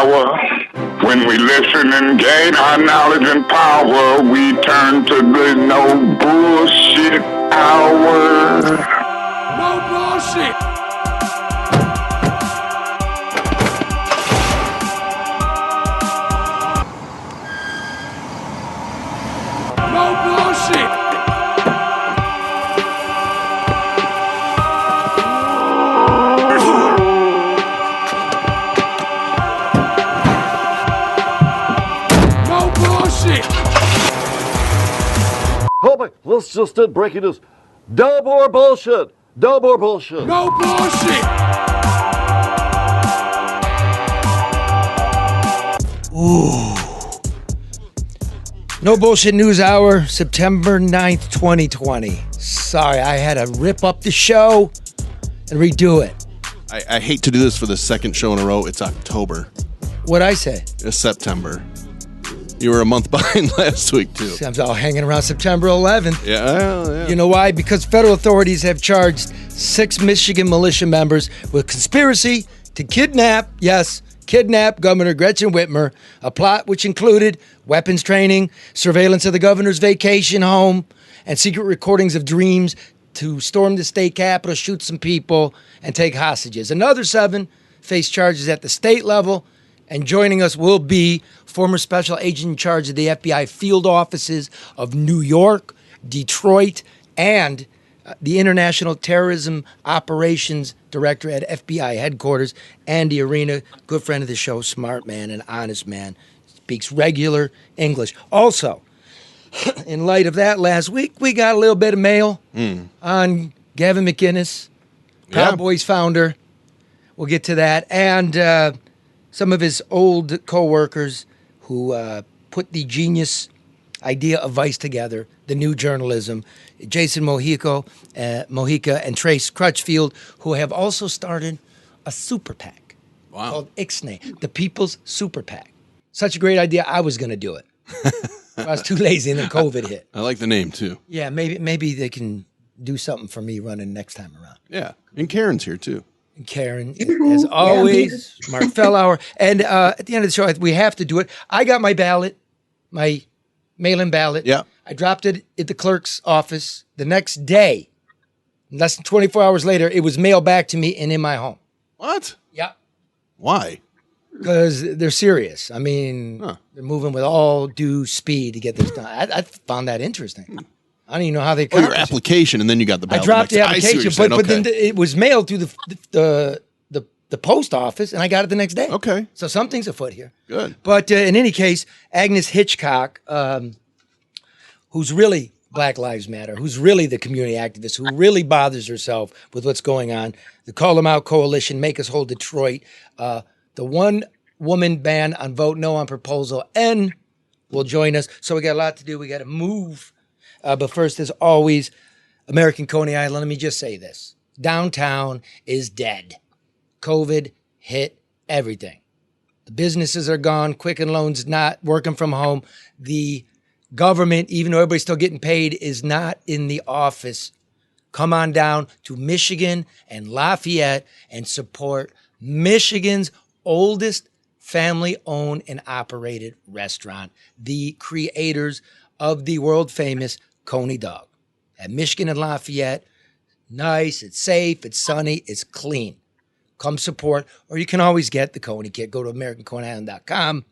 hour. When we listen and gain our knowledge and power, we turn to the no bullshit hour. No bullshit. No bullshit. Oh my, let's just did breaking news. Dub or bullshit. Dub or bullshit. No bullshit. Ooh. No Bullshit News Hour, September 9th, 2020. Sorry, I had to rip up the show and redo it. I hate to do this for the second show in a row. It's October. What'd I say? It's September. You were a month behind last week, too. I was all hanging around September 11th. Yeah. You know why? Because federal authorities have charged 6 Michigan militia members with conspiracy to kidnap Governor Gretchen Whitmer, a plot which included weapons training, surveillance of the governor's vacation home, and secret recordings of dreams to storm the state capitol, shoot some people, and take hostages. Another 7 face charges at the state level. And joining us will be former special agent in charge of the FBI field offices of New York, Detroit, and the International Terrorism Operations Director at FBI headquarters, Andy Arena, good friend of the show, smart man and honest man, speaks regular English. Also, in light of that, last week we got a little bit of mail on Gavin McInnes, Proud Boys founder. We'll get to that. And some of his old co-workers who put the genius idea of Vice together, the new journalism, Jason Mojica and Trace Crutchfield, who have also started a super PAC called Ixnay, the People's Super PAC. Such a great idea, I was going to do it. I was too lazy and then COVID hit. I like the name, too. Yeah, maybe they can do something for me running next time around. Yeah, and Karen's here, too. Karen, as always, Mark Fellauer. And at the end of the show, we have to do it. I got my ballot, my mail-in ballot. Yeah. I dropped it at the clerk's office. The next day, less than 24 hours later, it was mailed back to me and in my home. What? Yeah. Why? Because they're serious. I mean, they're moving with all due speed to get this done. I found that interesting. I don't even know how they your application, and then you got the ballot. I dropped the I see what application, you're but saying. then it was mailed through the post office, and I got it the next day. Okay. So something's afoot here. Good. But in any case, Agnes Hitchcock, who's really Black Lives Matter, who's really the community activist, who really bothers herself with what's going on, the Call Them Out Coalition, Make Us Whole Detroit, the one-woman ban on Vote No on Proposal N will join us. So we got a lot to do. We got to move. But first, as always, American Coney Island, let me just say this. Downtown is dead. COVID hit everything. The businesses are gone. Quicken Loans not working from home. The government, even though everybody's still getting paid, is not in the office. Come on down to Michigan and Lafayette and support Michigan's oldest family-owned and operated restaurant, the creators of the world-famous Coney Dog. At Michigan and Lafayette, nice, it's safe, it's sunny, it's clean. Come support, or you can always get the Coney Kit. Go to AmericanConeyIsland.com,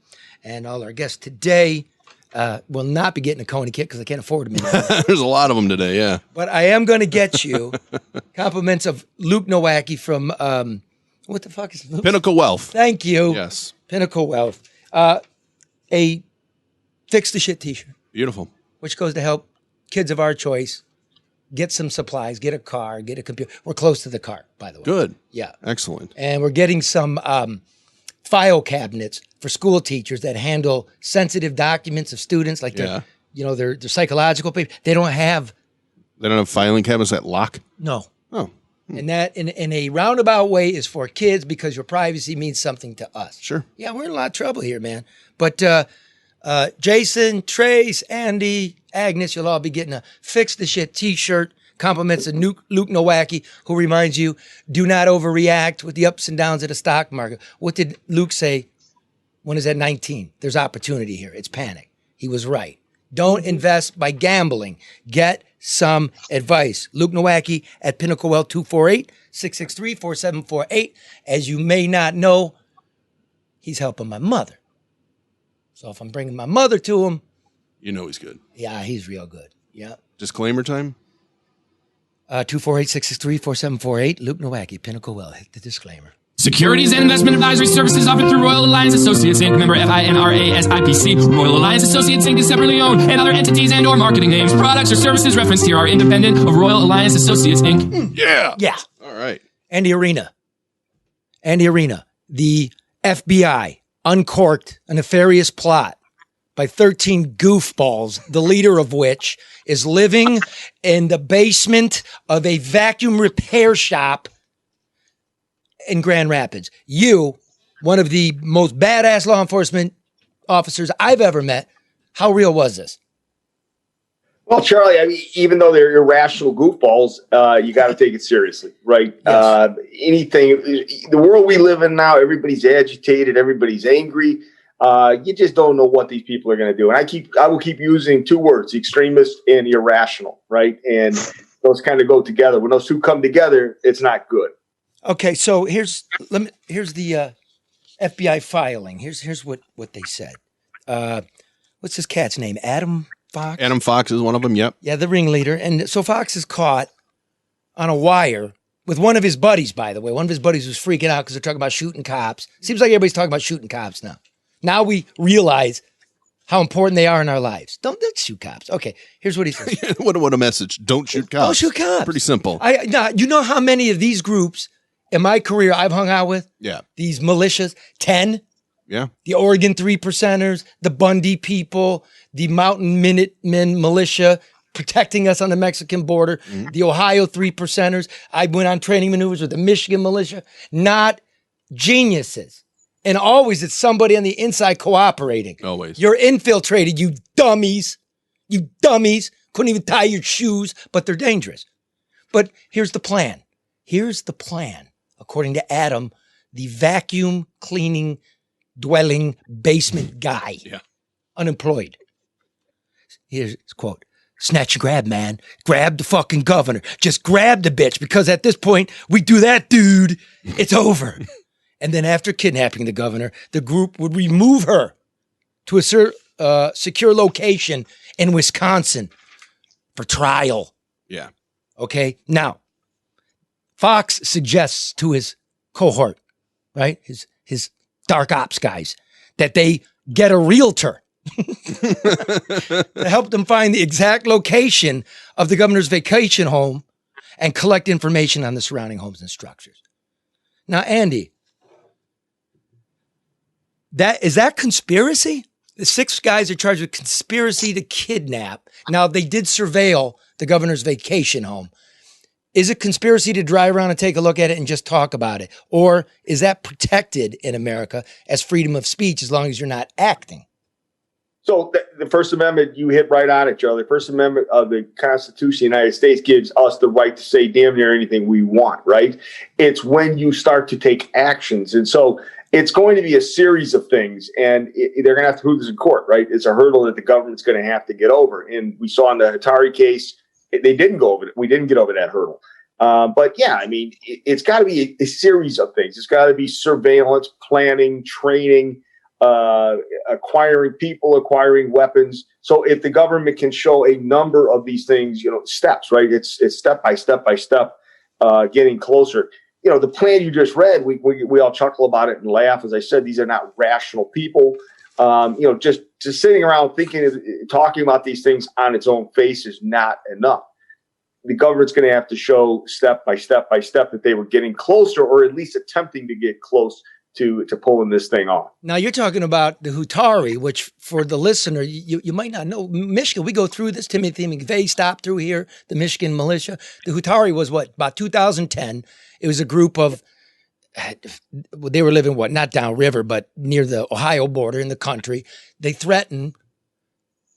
and all our guests today will not be getting a Coney Kit because I can't afford them anymore. There's a lot of them today, yeah. But I am going to get you compliments of Luke Nowacki from, what the fuck is Luke? Pinnacle Wealth. Thank you. Yes. Pinnacle Wealth. A Fix the Shit t-shirt. Beautiful. Which goes to help kids of our choice get some supplies, get a car, get a computer. We're close to the car, by the way. Good. Yeah. Excellent. And we're getting some file cabinets for school teachers that handle sensitive documents of students, like their psychological papers. They don't have filing cabinets that lock? No. Oh. And that, in a roundabout way, is for kids because your privacy means something to us. Sure. Yeah, we're in a lot of trouble here, man. But Jason, Trace, Andy, Agnes, you'll all be getting a Fix the Shit t-shirt. Compliments of Luke Nowacki, who reminds you, do not overreact with the ups and downs of the stock market. What did Luke say when it's at 19. There's opportunity here. It's panic. He was right. Don't invest by gambling. Get some advice. Luke Nowacki at Pinnacle Wealth, 248-663-4748. As you may not know, he's helping my mother. So if I'm bringing my mother to him, You know he's good. yeah, he's real good. Yeah. Disclaimer time. 248-663-4748. Luke Nowacki, Pinnacle Wealth. Hit the disclaimer. Securities and investment advisory services offered through Royal Alliance Associates Inc. Member FINRA SIPC. Royal Alliance Associates Inc. is separately owned, and other entities and/or marketing names, products, or services referenced here are independent of Royal Alliance Associates Inc. Yeah. Yeah. All right. Andy Arena. The FBI uncorked a nefarious plot by 13 goofballs, the leader of which is living in the basement of a vacuum repair shop in Grand Rapids. You, one of the most badass law enforcement officers I've ever met, how real was this? Well, Charlie, I mean, even though they're irrational goofballs, you got to take it seriously, right? Yes. The world we live in now, everybody's agitated, everybody's angry. You just don't know what these people are going to do. And I will keep using two words: extremist and irrational, right? And those kind of go together. When those two come together, it's not good. Okay, so here's the FBI filing. Here's what they said. What's this cat's name? Adam Fox? Adam Fox is one of them. Yep. Yeah, the ringleader. And so Fox is caught on a wire with one of his buddies, by the way. One of his buddies was freaking out because they're talking about shooting cops. Seems like everybody's talking about shooting cops now. Now we realize how important they are in our lives. Don't shoot cops. Okay, here's what he says. What a message. Don't shoot cops. Don't shoot cops. Pretty simple. You know how many of these groups in my career I've hung out with? Yeah. These militias, 10. Yeah. The Oregon 3%ers, the Bundy people, the Mountain Minutemen militia protecting us on the Mexican border, the Ohio 3%ers. I went on training maneuvers with the Michigan militia. Not geniuses. And always it's somebody on the inside cooperating. Always. You're infiltrated, you dummies. You dummies. Couldn't even tie your shoes, but they're dangerous. But here's the plan. According to Adam, the vacuum cleaning dwelling basement guy. Yeah. Unemployed. Here's his quote. Snatch and grab, man. Grab the fucking governor. Just grab the bitch, because at this point, we do that, dude. It's over. And then after kidnapping the governor, the group would remove her to a secure location in Wisconsin for trial. Yeah. Okay? Now, Fox suggests to his cohort, right? His dark ops guys, that they get a realtor to help them find the exact location of the governor's vacation home and collect information on the surrounding homes and structures. Now, Andy, is that conspiracy? The 6 guys are charged with conspiracy to kidnap. Now, they did surveil the governor's vacation home. Is it conspiracy to drive around and take a look at it and just talk about it? Or is that protected in America as freedom of speech as long as you're not acting? So the First Amendment, you hit right on it, Charlie. The First Amendment of the Constitution of the United States gives us the right to say damn near anything we want, right? It's when you start to take actions. And so it's going to be a series of things, and they're going to have to prove this in court, right? It's a hurdle that the government's going to have to get over. And we saw in the Hatari case, they didn't go over it. We didn't get over that hurdle. But yeah, I mean, it's got to be a series of things. It's got to be surveillance, planning, training, acquiring people, acquiring weapons. So if the government can show a number of these things, steps, right? It's step by step by step, getting closer. The plan you just read, we all chuckle about it and laugh. As I said, these are not rational people. Just sitting around talking about these things on its own face is not enough. The government's going to have to show step by step by step that they were getting closer, or at least attempting to get close to pulling this thing off. Now, you're talking about the Hatari, which for the listener, you might not know. Michigan, we go through this. Timothy McVeigh stopped through here, the Michigan militia. The Hatari was about 2010. It was a group of, they were living, not downriver, but near the Ohio border in the country. They threatened,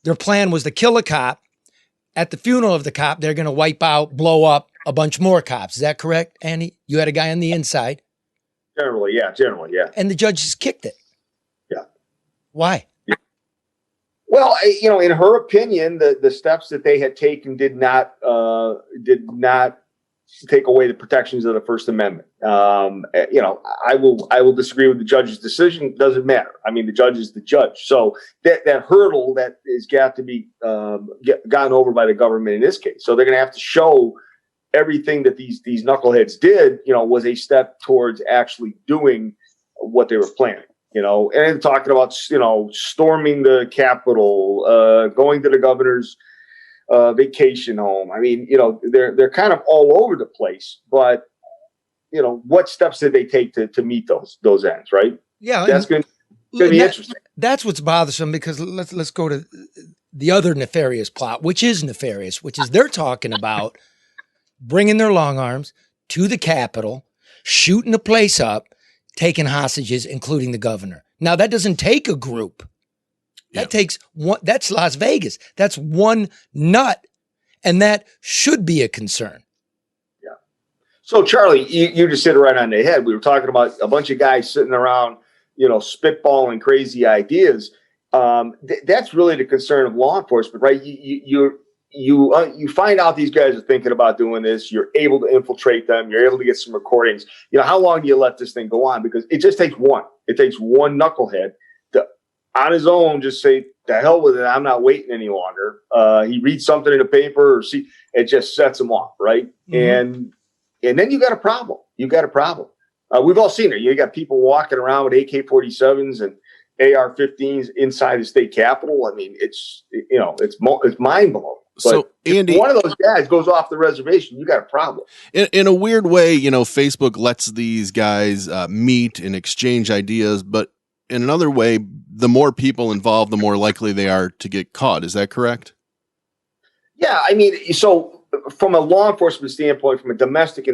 their plan was to kill a cop. At the funeral of the cop, they're going to wipe out, blow up a bunch more cops. Is that correct, Andy? You had a guy on the inside. Generally, yeah. And the judge just kicked it. Yeah. Why? Well, in her opinion, the steps that they had taken did not take away the protections of the First Amendment. I will disagree with the judge's decision. Doesn't matter. I mean, the judge is the judge. So that hurdle that is got to be gotten over by the government in this case. So they're going to have to show everything that these knuckleheads did, was a step towards actually doing what they were planning. And talking about, storming the Capitol, going to the governor's vacation home. I mean, they're kind of all over the place, but what steps did they take to meet those ends, right? Yeah. That's going to be interesting. That's what's bothersome, because let's go to the other nefarious plot, which is nefarious, which is they're talking about bringing their long arms to the Capitol, shooting the place up, taking hostages, including the governor. Now, that doesn't take a group. That takes one. That's Las Vegas. That's one nut. And that should be a concern. Yeah. So, Charlie, you just hit it right on the head. We were talking about a bunch of guys sitting around, spitballing crazy ideas. That's really the concern of law enforcement, right? You find out these guys are thinking about doing this. You're able to infiltrate them. You're able to get some recordings. How long do you let this thing go on? Because it just takes one. It takes one knucklehead to, on his own, just say, "The hell with it. I'm not waiting any longer." He reads something in the paper or it just sets him off, right? Mm-hmm. And then you got a problem. We've all seen it. You got people walking around with AK-47s and AR-15s inside the state capitol. I mean, it's mind blowing. But so, Andy, if one of those guys goes off the reservation, you got a problem. In a weird way, Facebook lets these guys meet and exchange ideas, but in another way, the more people involved, the more likely they are to get caught. Is that correct? Yeah, I mean, so from a law enforcement standpoint, from a domestic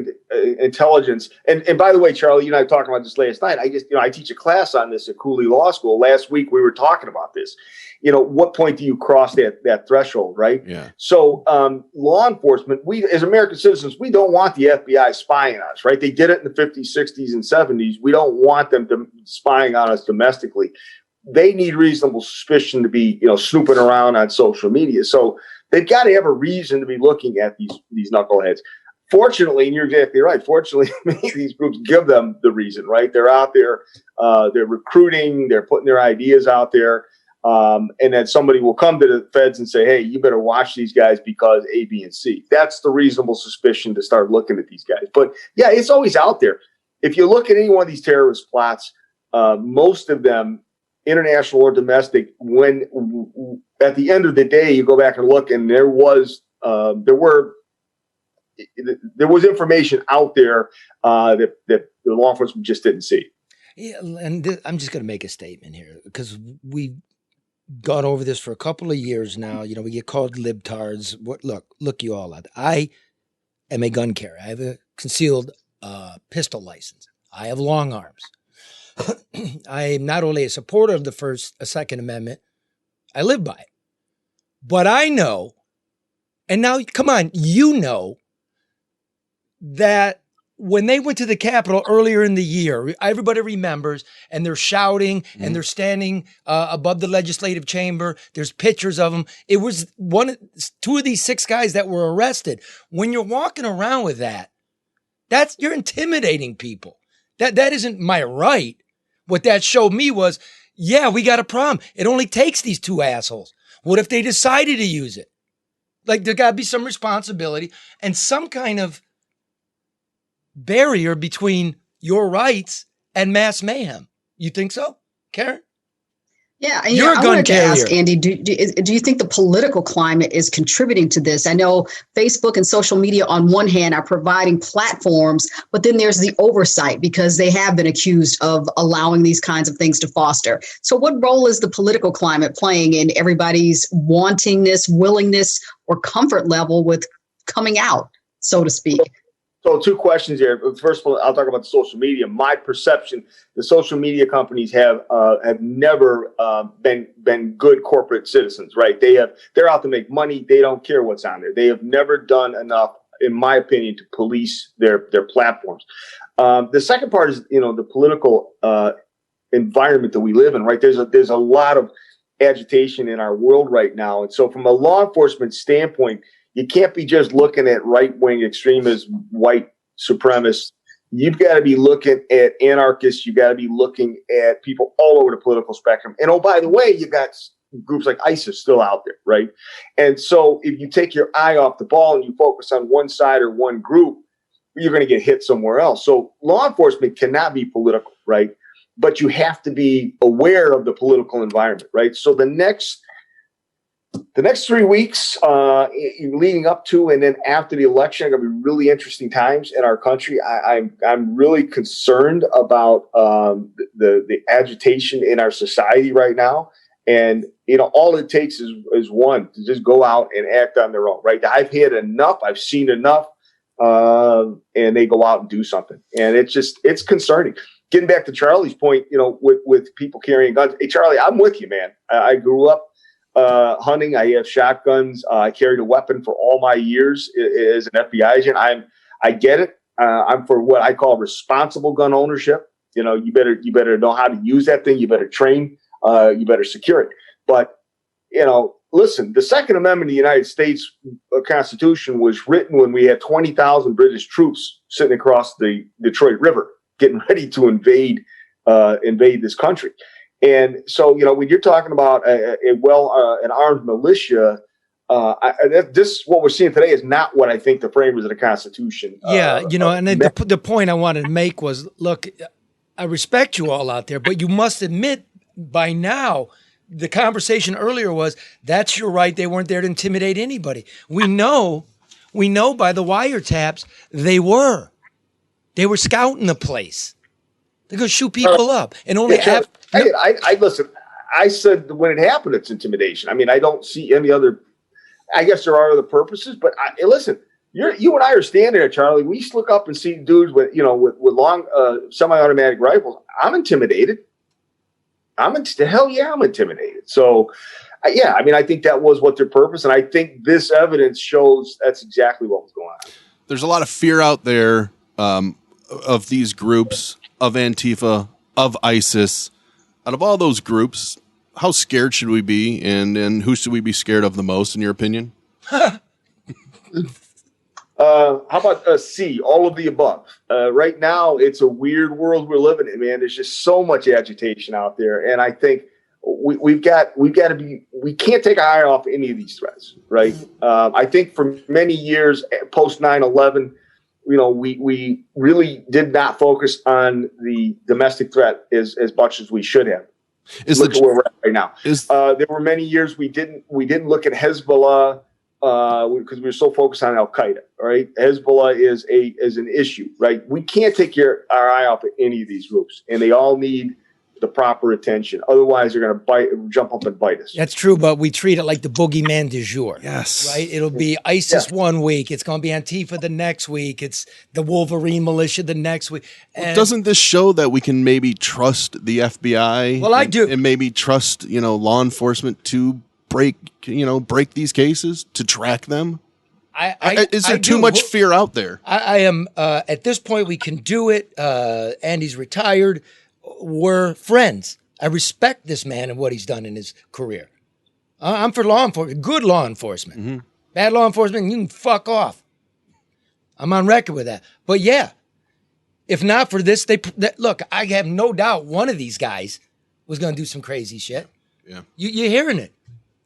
intelligence, and by the way, Charlie, you and I were talking about this last night. I teach a class on this at Cooley Law School. Last week we were talking about this. What point do you cross that threshold, right? Yeah. So law enforcement, we as American citizens, we don't want the FBI spying on us, right? They did it in the 50s, 60s, and 70s. We don't want them spying on us domestically. They need reasonable suspicion to be, snooping around on social media. So they've got to have a reason to be looking at these knuckleheads. Fortunately, and you're exactly right, fortunately, many of these groups give them the reason, right? They're out there, they're recruiting, they're putting their ideas out there. And then somebody will come to the feds and say, "Hey, you better watch these guys because A, B, and C." That's the reasonable suspicion to start looking at these guys. But yeah, it's always out there. If you look at any one of these terrorist plots, most of them, international or domestic, when at the end of the day, you go back and look, and there was information out there that the law enforcement just didn't see. Yeah, and I'm just going to make a statement here, because we've gone over this for a couple of years now. We get called libtards. Look, you all out. I am a gun carrier. I have a concealed pistol license. I have long arms. I am not only a supporter of the Second Amendment, I live by it. But I know, and now, come on, that when they went to the Capitol earlier in the year, everybody remembers, and they're shouting and they're standing above the legislative chamber. There's pictures of them. It was two of these 6 guys that were arrested. When you're walking around with you're intimidating people. That isn't my right. What that showed me was, yeah, we got a problem. It only takes these 2 assholes. What if they decided to use it? Like, there got to be some responsibility and some kind of barrier between your rights and mass mayhem. You think so, Karen? Yeah, you're a gun wanted carrier. to ask Andy, do you think the political climate is contributing to this? I know Facebook and social media on one hand are providing platforms, but then there's the oversight, because they have been accused of allowing these kinds of things to foster. So what role is the political climate playing in everybody's wantingness, willingness, or comfort level with coming out, so to speak? So 2 questions here. First of all, I'll talk about the social media. My perception, the social media companies have never been good corporate citizens, right? They're out to make money. They don't care what's on there. They have never done enough, in my opinion, to police their platforms. The second part is, the political environment that we live in, right? There's a lot of agitation in our world right now. And so from a law enforcement standpoint, you can't be just looking at right-wing extremists, white supremacists. You've got to be looking at anarchists. You've got to be looking at people all over the political spectrum. And oh, by the way, you've got groups like ISIS still out there, right? And so if you take your eye off the ball and you focus on one side or one group, you're going to get hit somewhere else. So law enforcement cannot be political, right? But you have to be aware of the political environment, right? So the next 3 weeks leading up to and then after the election are going to be really interesting times in our country. I'm really concerned about the agitation in our society right now. And, all it takes is one to just go out and act on their own, right? I've had enough. I've seen enough. And they go out and do something. And it's concerning. Getting back to Charlie's point, with people carrying guns. Hey, Charlie, I'm with you, man. I grew up hunting. I have shotguns. I carried a weapon for all my years as an FBI agent. I get it. I'm for what I call responsible gun ownership. You better know how to use that thing. You better train. You better secure it. But listen, the Second Amendment of the United States Constitution was written when we had 20,000 British troops sitting across the Detroit River, getting ready to invade this country. And so, when you're talking about an armed militia, this what we're seeing today is not what I think the framers of the Constitution. And the point I wanted to make was, look, I respect you all out there, but you must admit by now. The conversation earlier was, that's your right. They weren't there to intimidate anybody. We know by the wiretaps, they were scouting the place. They're going to shoot people up. And only I listen, I said when it happened, it's intimidation. I mean, I don't see any other, I guess there are other purposes, but listen, you and I are standing there, Charlie. We just look up and see dudes with long semi-automatic rifles. I'm intimidated. I'm intimidated. So, I think that was what their purpose. And I think this evidence shows that's exactly what was going on. There's a lot of fear out there of these groups, of Antifa, of ISIS. Out of all those groups, how scared should we be? And who should we be scared of the most, in your opinion? How about C, all of the above? Right now, it's a weird world we're living in, man. There's just so much agitation out there. And I think we can't take our eye off any of these threats, right? I think for many years, post 9/11, we really did not focus on the domestic threat as much as we should have. Look at where we're at right now. There were many years we didn't look at Hezbollah, because we were so focused on Al Qaeda, right? Hezbollah is an issue, right? We can't take our eye off of any of these groups, and they all need the proper attention. Otherwise, they're going to jump up and bite us. That's true, but we treat it like the boogeyman du jour. Yes. Right? It'll be ISIS 1 week. It's going to be Antifa the next week. It's the Wolverine militia the next week. Well, doesn't this show that we can maybe trust the FBI? Well, I do. And maybe trust, law enforcement to break these cases, to track them? Is there too much fear out there? I am, at this point, we can do it. Andy's retired. We're friends. I respect this man and what he's done in his career. I'm for law enforcement, good law enforcement. Mm-hmm. Bad law enforcement, you can fuck off. I'm on record with that. But yeah, if not for this, look, I have no doubt one of these guys was going to do some crazy shit. Yeah. You're hearing it.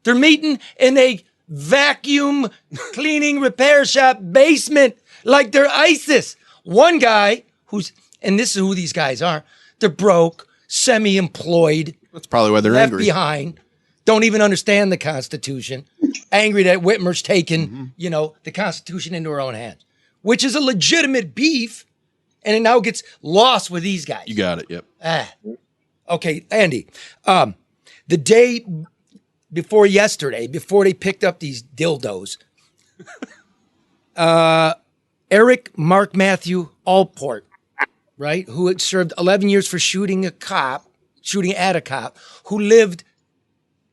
They're meeting in a vacuum cleaning repair shop basement like they're ISIS. One guy and this is who these guys are, they're broke, semi-employed. That's probably why they're left angry. behind, don't even understand the Constitution, angry that Whitmer's taken, the Constitution into her own hands, which is a legitimate beef, and it now gets lost with these guys. You got it, yep. Okay, Andy, the day before yesterday, before they picked up these dildos, Eric Mark Matthew Allport, right, who had served 11 years for shooting at a cop, who lived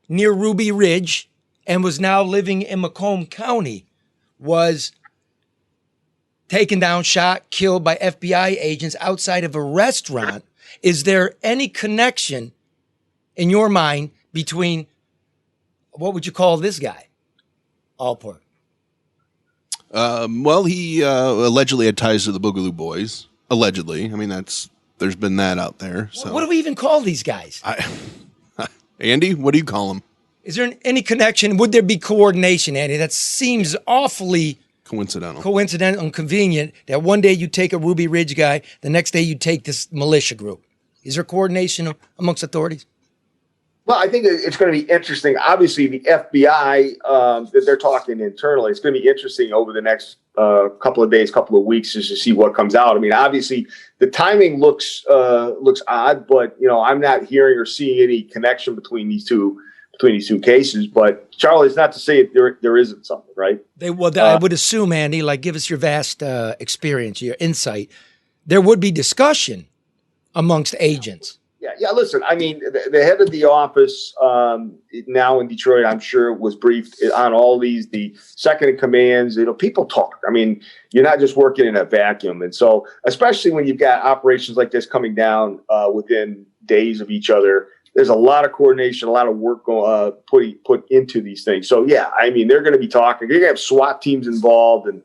near Ruby Ridge and was now living in Macomb County, was taken down, shot, killed by FBI agents outside of a restaurant Is there any connection in your mind between, what would you call this guy, Alport? Well, he allegedly had ties to the Boogaloo Boys. Allegedly. I mean, there's been that out there. So What do we even call these guys? Andy, what do you call him? Is there any connection? Would there be coordination, Andy? That seems awfully Coincidental and convenient that one day you take a Ruby Ridge guy, the next day you take this militia group. Is there coordination amongst authorities? Well, I think it's going to be interesting. Obviously, the FBI, they're talking internally. It's going to be interesting over the next couple of days, couple of weeks, just to see what comes out. I mean, obviously, the timing looks odd, but I'm not hearing or seeing any connection between these two cases. But Charlie, it's not to say there isn't something, right? I would assume, Andy, like, give us your vast experience, your insight. There would be discussion amongst agents. Yeah. Listen, I mean, the head of the office now in Detroit, I'm sure, was briefed on all these, the second in commands. People talk. I mean, you're not just working in a vacuum. And so, especially when you've got operations like this coming down within days of each other, there's a lot of coordination, a lot of work put into these things. So, yeah, I mean, they're going to be talking. You're going to have SWAT teams involved. And,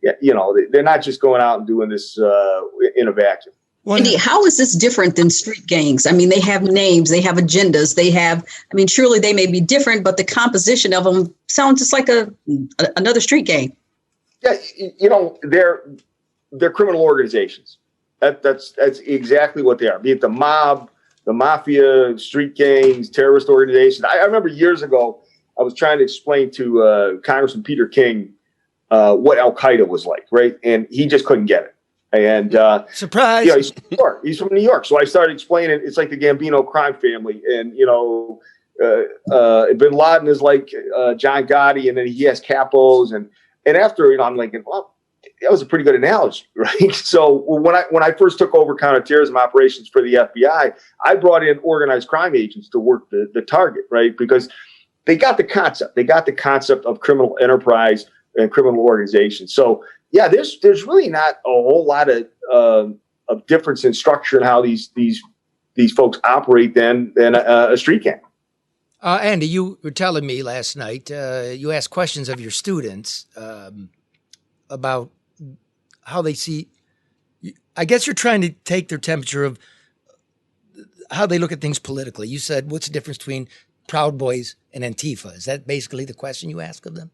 they're not just going out and doing this in a vacuum. Andy, how is this different than street gangs? I mean, they have names, they have agendas, surely they may be different, but the composition of them sounds just like another street gang. Yeah, they're criminal organizations. That's exactly what they are. Be it the mob, the mafia, street gangs, terrorist organizations. I remember years ago, I was trying to explain to Congressman Peter King what Al Qaeda was like, right? And he just couldn't get it. And surprise, he's from New York. So I started explaining it's like the Gambino crime family, and Bin Laden is like John Gotti, and then he has capos, and after I'm like, well, that was a pretty good analogy, right? So when I first took over counterterrorism operations for the FBI, I brought in organized crime agents to work the target, right? Because they got the concept. They got the concept of criminal enterprise and criminal organization. So yeah, there's really not a whole lot of difference in structure and how these folks operate than a street gang. Andy, you were telling me last night you asked questions of your students about how they see. I guess you're trying to take their temperature of how they look at things politically. You said, "What's the difference between Proud Boys and Antifa?" Is that basically the question you ask of them?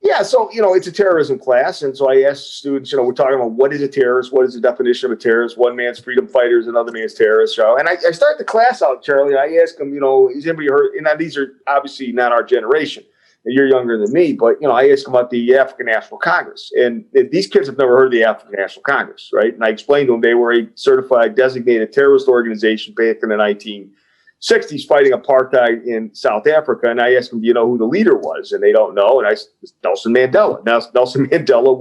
Yeah, so, it's a terrorism class. And so I asked students, we're talking about what is a terrorist? What is the definition of a terrorist? One man's freedom fighter is another man's terrorist. And I start the class out, Charlie, and I ask them, has anybody heard? And now these are obviously not our generation. And you're younger than me, but, I asked them about the African National Congress. And these kids have never heard of the African National Congress, right? And I explained to them they were a certified designated terrorist organization back in the 1960s fighting apartheid in South Africa. And I asked them, do you know who the leader was? And they don't know. And I said, Nelson Mandela. Now, Nelson Mandela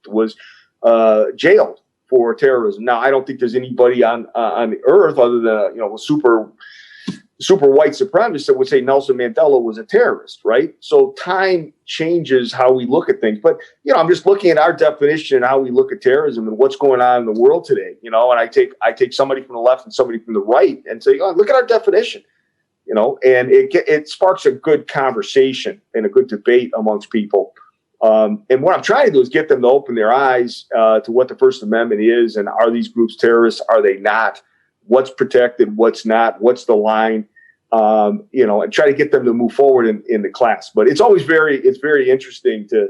was jailed for terrorism. Now, I don't think there's anybody on the earth other than, a super white supremacist that would say Nelson Mandela was a terrorist, right? So time changes how we look at things. But, I'm just looking at our definition and how we look at terrorism and what's going on in the world today, and I take somebody from the left and somebody from the right and say, look at our definition, and it sparks a good conversation and a good debate amongst people. And what I'm trying to do is get them to open their eyes to what the First Amendment is, and are these groups terrorists? Are they not? What's protected? What's not? What's the line? And try to get them to move forward in the class. But it's always very interesting to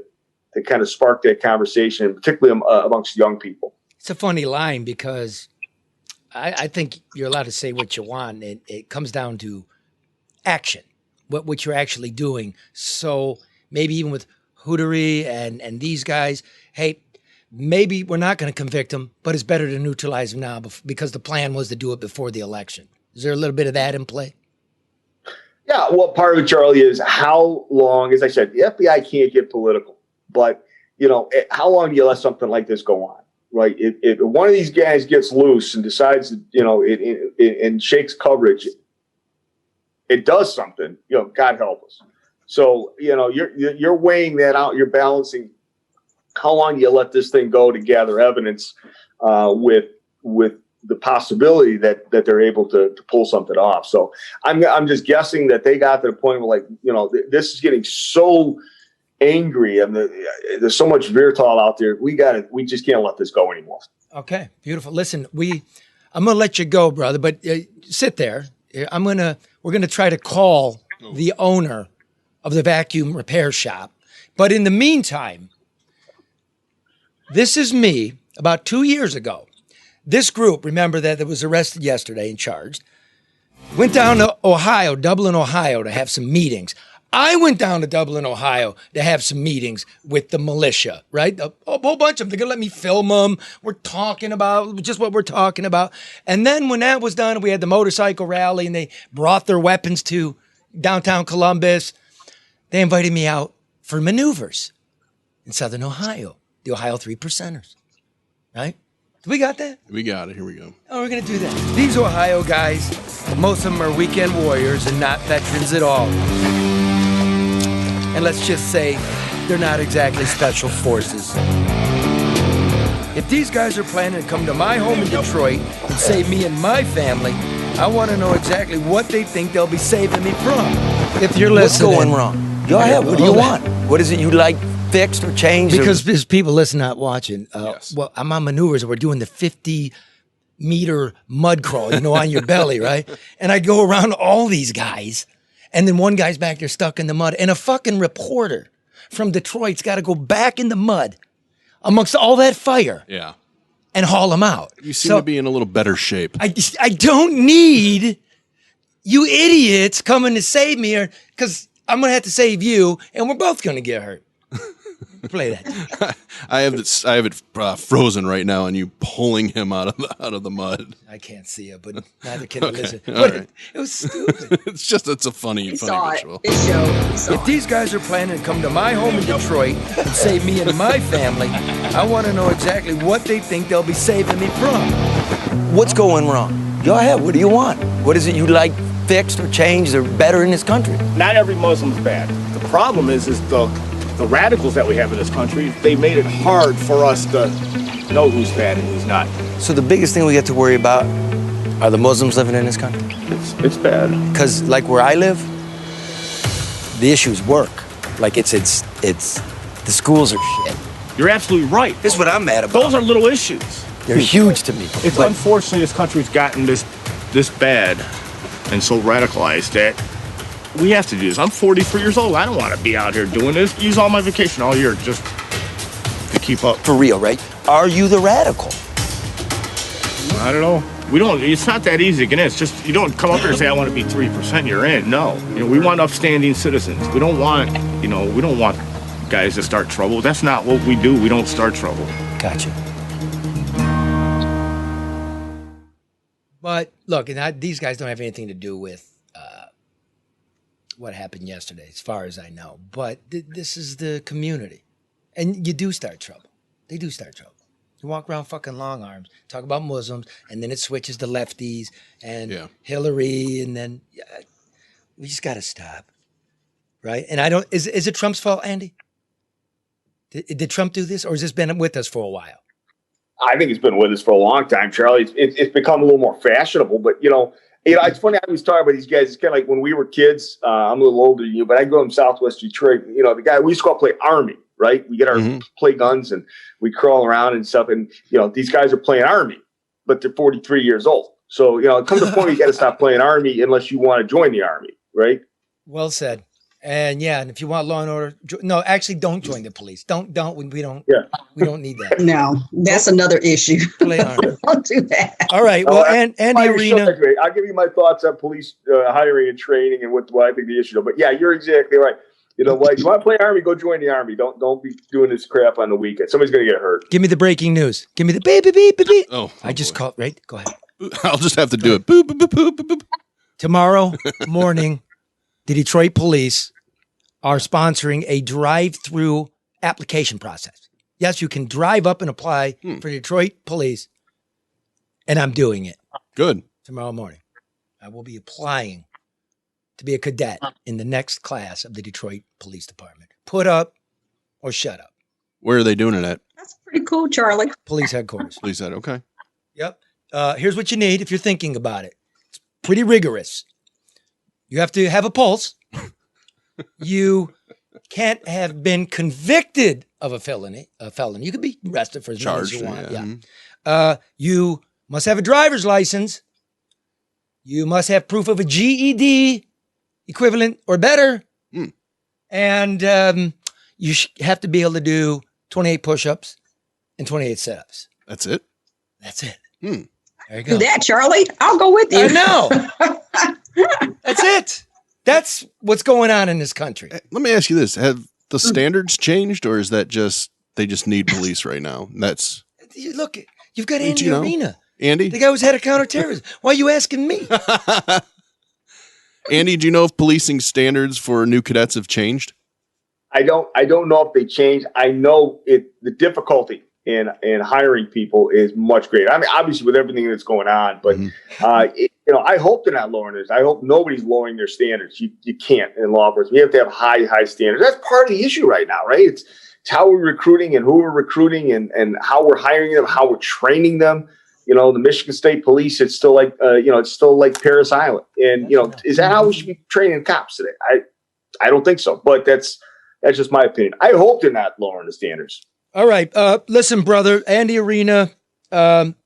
kind of spark that conversation, particularly amongst young people. It's a funny line because I think you're allowed to say what you want. It comes down to action, what you're actually doing. So maybe even with Hootery and these guys, hey, maybe we're not going to convict them, but it's better to neutralize them now because the plan was to do it before the election. Is there a little bit of that in play? Yeah, well, part of it, Charlie, is how long, as I said, the FBI can't get political, but, how long do you let something like this go on, right? If one of these guys gets loose and decides, and shakes coverage, it does something, God help us. So, you're weighing that out. You're balancing how long do you let this thing go to gather evidence with the possibility that they're able to pull something off. So I'm just guessing that they got to the point where, like, this is getting so angry, and there's so much Virtal out there. We just can't let this go anymore. Okay, beautiful. Listen, I'm gonna let you go, brother, but sit there. We're gonna try to call the owner of the vacuum repair shop. But in the meantime, this is me about 2 years ago. This group, remember that was arrested yesterday and charged, went down to Ohio, Dublin, Ohio, to have some meetings. I went down to Dublin, Ohio to have some meetings with the militia, right? A whole bunch of them. They're going to let me film them. We're talking about just what we're talking about. And then when that was done, we had the motorcycle rally, and they brought their weapons to downtown Columbus. They invited me out for maneuvers in Southern Ohio, the Ohio 3%ers, right? We got that? We got it. Here we go. Oh, we're going to do that. These Ohio guys, most of them are weekend warriors and not veterans at all. And let's just say they're not exactly special forces. If these guys are planning to come to my home in Detroit and save me and my family, I want to know exactly what they think they'll be saving me from. If you're listening. What's going wrong? Go ahead. What do you want? What is it you like fixed or changed? Because there's people listening, not watching. Yes. Well, I'm on maneuvers. We're doing the 50-meter mud crawl, on your belly, right? And I go around all these guys. And then one guy's back there stuck in the mud. And a fucking reporter from Detroit's got to go back in the mud amongst all that fire. Yeah. And haul him out. You seem to be in a little better shape. I don't need you idiots coming to save me, because I'm going to have to save you, and we're both going to get hurt. Play that. I have it frozen right now, and you pulling him out of the mud. I can't see it, but neither can I listen. All But right. it was stupid. it's a funny visual. If these guys are planning to come to my home in Detroit and save me and my family, I want to know exactly what they think they'll be saving me from. What's going wrong? Go ahead. What do you want? What is it you like fixed or changed or better in this country? Not every Muslim's bad. The problem is the radicals that we have in this country. They made it hard for us to know who's bad and who's not. So the biggest thing we get to worry about are the Muslims living in this country. It's bad. Because like where I live, the issues work. Like it's the schools are shit. You're absolutely right. This is what I'm mad about. Those are little issues. They're huge to me. It's unfortunately this country's gotten this bad and so radicalized that we have to do this. I'm 43 years old. I don't want to be out here doing this. Use all my vacation all year just to keep up. For real, right? Are you the radical? I don't know. It's not that easy to get in. It's just, you don't come up here and say, I want to be 3%, you're in. No. We want upstanding citizens. We don't want guys to start trouble. That's not what we do. We don't start trouble. Gotcha. But look, these guys don't have anything to do with what happened yesterday, as far as I know. But this is the community. And you do start trouble. They do start trouble. You walk around fucking long arms, talk about Muslims, and then it switches to lefties and Hillary, and then we just got to stop, right? And I don't. Is it Trump's fault, Andy? Did Trump do this, or has this been with us for a while? I think it's been with us for a long time, Charlie. It's become a little more fashionable, but it's funny. I was talking about these guys. It's kind of like when we were kids. I'm a little older than you, but I grew up in Southwest Detroit. The guy we used to go play Army. Right, we get our play guns and we crawl around and stuff. And these guys are playing Army, but they're 43 years old. So it comes to the point where you got to stop playing Army unless you want to join the Army, right? Well said. And and if you want law and order, no, actually, don't join the police. Don't. We don't. Yeah. We don't need that. No, that's another issue. Play Army. Don't do that. All right. Well, Andy Arena. I'll give you my thoughts on police hiring and training and what I think the issue is. But yeah, you're exactly right. You want to play Army? Go join the Army. Don't be doing this crap on the weekend. Somebody's going to get hurt. Give me the breaking news. Give me the beep, beep, beep, beep, beep. Oh, I just called, right? Go ahead. I'll just have to do it. Boop, boop, boop, boop, boop, boop. Tomorrow morning, the Detroit police are sponsoring a drive-through application process. Yes, you can drive up and apply for Detroit police, and I'm doing it. Good. Tomorrow morning. I will be applying to be a cadet in the next class of the Detroit Police Department. Put up or shut up. Where are they doing it at? That's pretty cool, Charlie. Police headquarters. Police said, okay. Yep. Here's what you need if you're thinking about it. It's pretty rigorous. You have to have a pulse. You can't have been convicted of a felony. You could be arrested for as many as you want. Yeah. You must have a driver's license. You must have proof of a GED equivalent or better. And you have to be able to do 28 push-ups and 28 sit-ups. That's it? That's it. Hmm. There you go. Do that, Charlie. I'll go with you. I know. That's it. That's what's going on in this country. Let me ask you this. Have the standards changed, or is that just they just need police right now? That's Look, you've got Andy Arena. Andy? The guy who's head of counter-terrorism. Why are you asking me? Andy, do you know if policing standards for new cadets have changed? I don't know if they changed. I know the difficulty in hiring people is much greater. I mean, obviously with everything that's going on, but I hope they're not lowering this. I hope nobody's lowering their standards. You can't in law enforcement. You have to have high standards. That's part of the issue right now, right? It's how we're recruiting and who we're recruiting and how we're hiring them, how we're training them. The Michigan State Police, it's still like Paris Island. And, is that how we should be training cops today? I don't think so, but that's just my opinion. I hope they're not lowering the standards. All right. Listen, brother, Andy Arena, former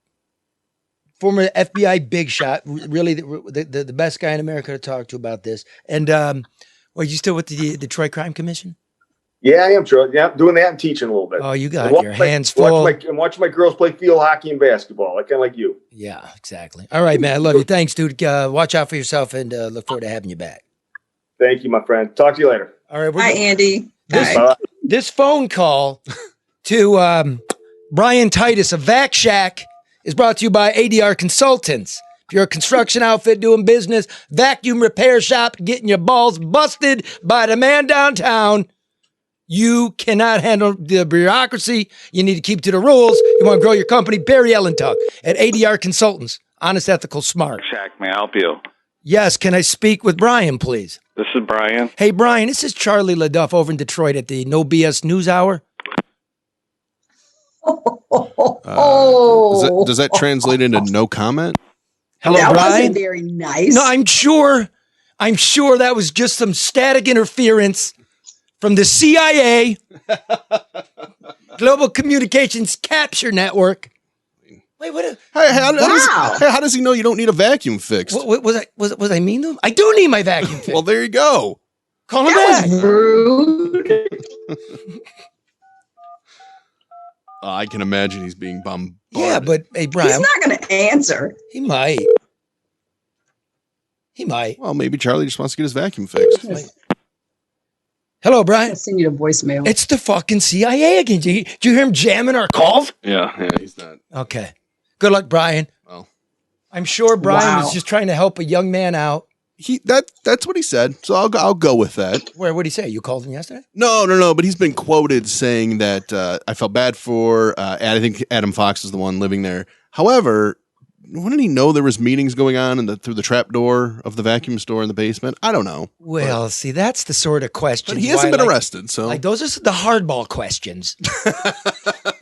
FBI big shot, really the best guy in America to talk to about this. And are you still with the Detroit Crime Commission? Yeah, I am, Troy. Yeah, I'm doing that and teaching a little bit. Oh, you got your hands full. Watch my girls play field hockey and basketball. Kind of like you. Yeah, exactly. All right, man. I love you. Thanks, dude. Watch out for yourself and look forward to having you back. Thank you, my friend. Talk to you later. All right. Hi, Andy. This phone call to Brian Titus of Vac Shack is brought to you by ADR Consultants. If you're a construction outfit doing business, vacuum repair shop, getting your balls busted by the man downtown, you cannot handle the bureaucracy. You need to keep to the rules. You want to grow your company, Barry Ellentuck at ADR Consultants. Honest, ethical, smart. Shack, may I help you? Yes, can I speak with Brian, please? This is Brian. Hey, Brian, this is Charlie LeDuff over in Detroit at the No BS News Hour. Does that translate into no comment? Hello, that Brian. Wasn't very nice. No, I'm sure that was just some static interference from the CIA, Global Communications Capture Network. Wait, what? How does he know you don't need a vacuum fixed? Was I mean to him? I do need my vacuum fixed. Well, there you go. Call him back. Was rude. I can imagine he's being bombarded. Yeah, but hey, Brian. He's not going to answer. He might. Well, maybe Charlie just wants to get his vacuum fixed. Hello, Brian. I'll send you a voicemail. It's the fucking CIA again. Do you hear him jamming our calls? Yeah, he's not. Okay. Good luck, Brian. Well, I'm sure Brian was just trying to help a young man out. That's what he said. So I'll go with that. What did he say? You called him yesterday? No. But he's been quoted saying that I felt bad for. I think Adam Fox is the one living there. However, wouldn't he know there was meetings going on through the trap door of the vacuum store in the basement? I don't know. Well, see, that's the sort of question. But he hasn't been arrested, so those are the hardball questions.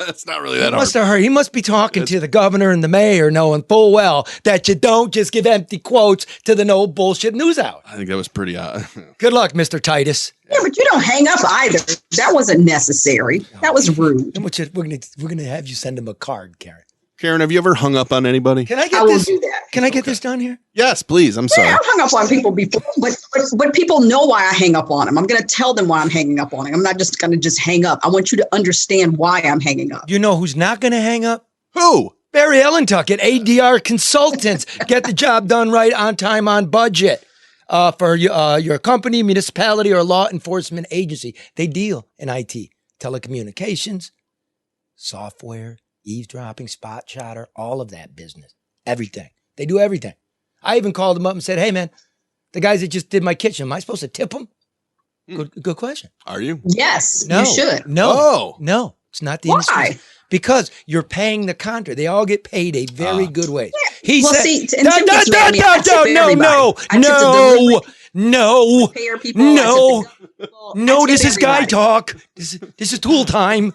It's not really that hard. He must be talking to the governor and the mayor, knowing full well that you don't just give empty quotes to the no bullshit news hour. I think that was pretty odd. Good luck, Mr. Titus. Yeah, but you don't hang up either. That wasn't necessary. That was rude. We're gonna have you send him a card, Karen. Karen, have you ever hung up on anybody? Can I get will do that. Can I get this done here? Yes, please. I'm sorry. Yeah, I've hung up on people before, but people know why I hang up on them. I'm going to tell them why I'm hanging up on them. I'm not just going to just hang up. I want you to understand why I'm hanging up. You know who's not going to hang up? Who? Barry Ellentuck at ADR Consultants. Get the job done right, on time, on budget. For your company, municipality, or law enforcement agency. They deal in IT, telecommunications, software, eavesdropping, spot shotter, all of that business. Everything. They do everything. I even called them up and said, hey, man, the guys that just did my kitchen, am I supposed to tip them? Good question. Are you? Yes, No, you should. No, it's not the industry. because you're paying the contract. They all get paid a very good wage. He Well, said, see, and Tim gets mad at me. I tip no, this is guy talk. This is tool time.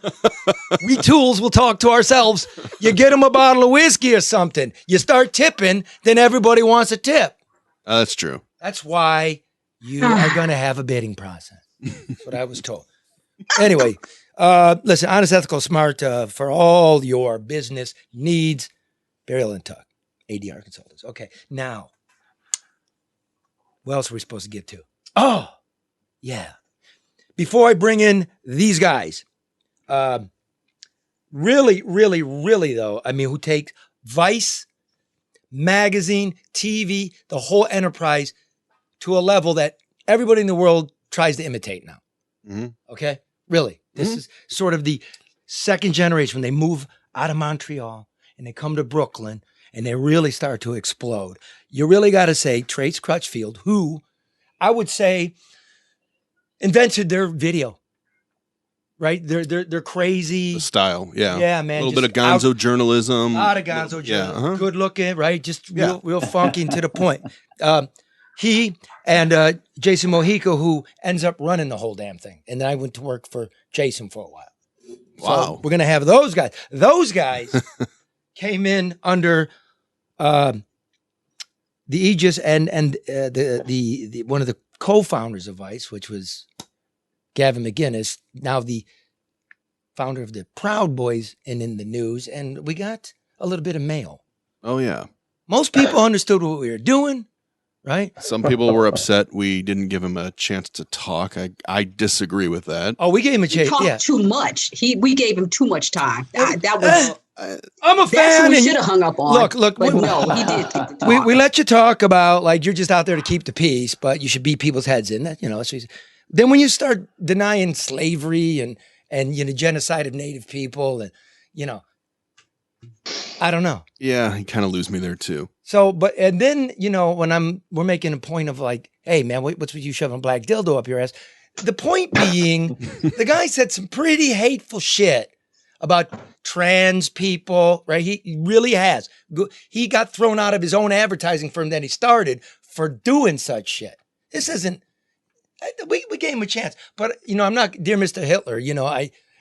We tools will talk to ourselves. You get them a bottle of whiskey or something. You start tipping, then everybody wants a tip. That's true. That's why you are going to have a bidding process. That's what I was told. Anyway, listen, honest, ethical, smart for all your business needs. Burial and Tuck, ADR Consultants. Okay, now, what else are we supposed to get to? Oh, yeah. Before I bring in these guys, really, though, I mean, who take Vice, magazine, TV, the whole enterprise to a level that everybody in the world tries to imitate now. Mm-hmm. Okay? Really. This is sort of the second generation when they move out of Montreal and they come to Brooklyn and they really start to explode. You really got to say Trace Crutchfield, who I would say invented their video. Right? They're crazy. The style, yeah. Yeah, man. A little bit of gonzo journalism. A lot of gonzo journalism. Good looking, right? Just real funky and to the point. He and Jason Mojica, who ends up running the whole damn thing. And then I went to work for Jason for a while. Wow. So we're going to have those guys. Those guys came in under the aegis and the one of the co-founders of Vice, which was Gavin McInnes, now the founder of the Proud Boys and in the news. And we got a little bit of mail. Oh, yeah. Most people understood what we were doing. Right. Some people were upset we didn't give him a chance to talk. I disagree with that. Oh, we gave him a chance. He talked too much. We gave him too much time. That was. I'm a fan. That's what we should have hung up on. Look. But no, he did. Take the talk. We let you talk about like you're just out there to keep the peace, but you should beat people's heads in. That then when you start denying slavery and genocide of Native people and I don't know. Yeah, you kind of lose me there too. So, and then, when we're making a point of like, hey man, what's with you shoving a black dildo up your ass? The point being, the guy said some pretty hateful shit about trans people, right? He really has. He got thrown out of his own advertising firm that he started for doing such shit. This isn't, we gave him a chance, but I'm not, dear Mr. Hitler,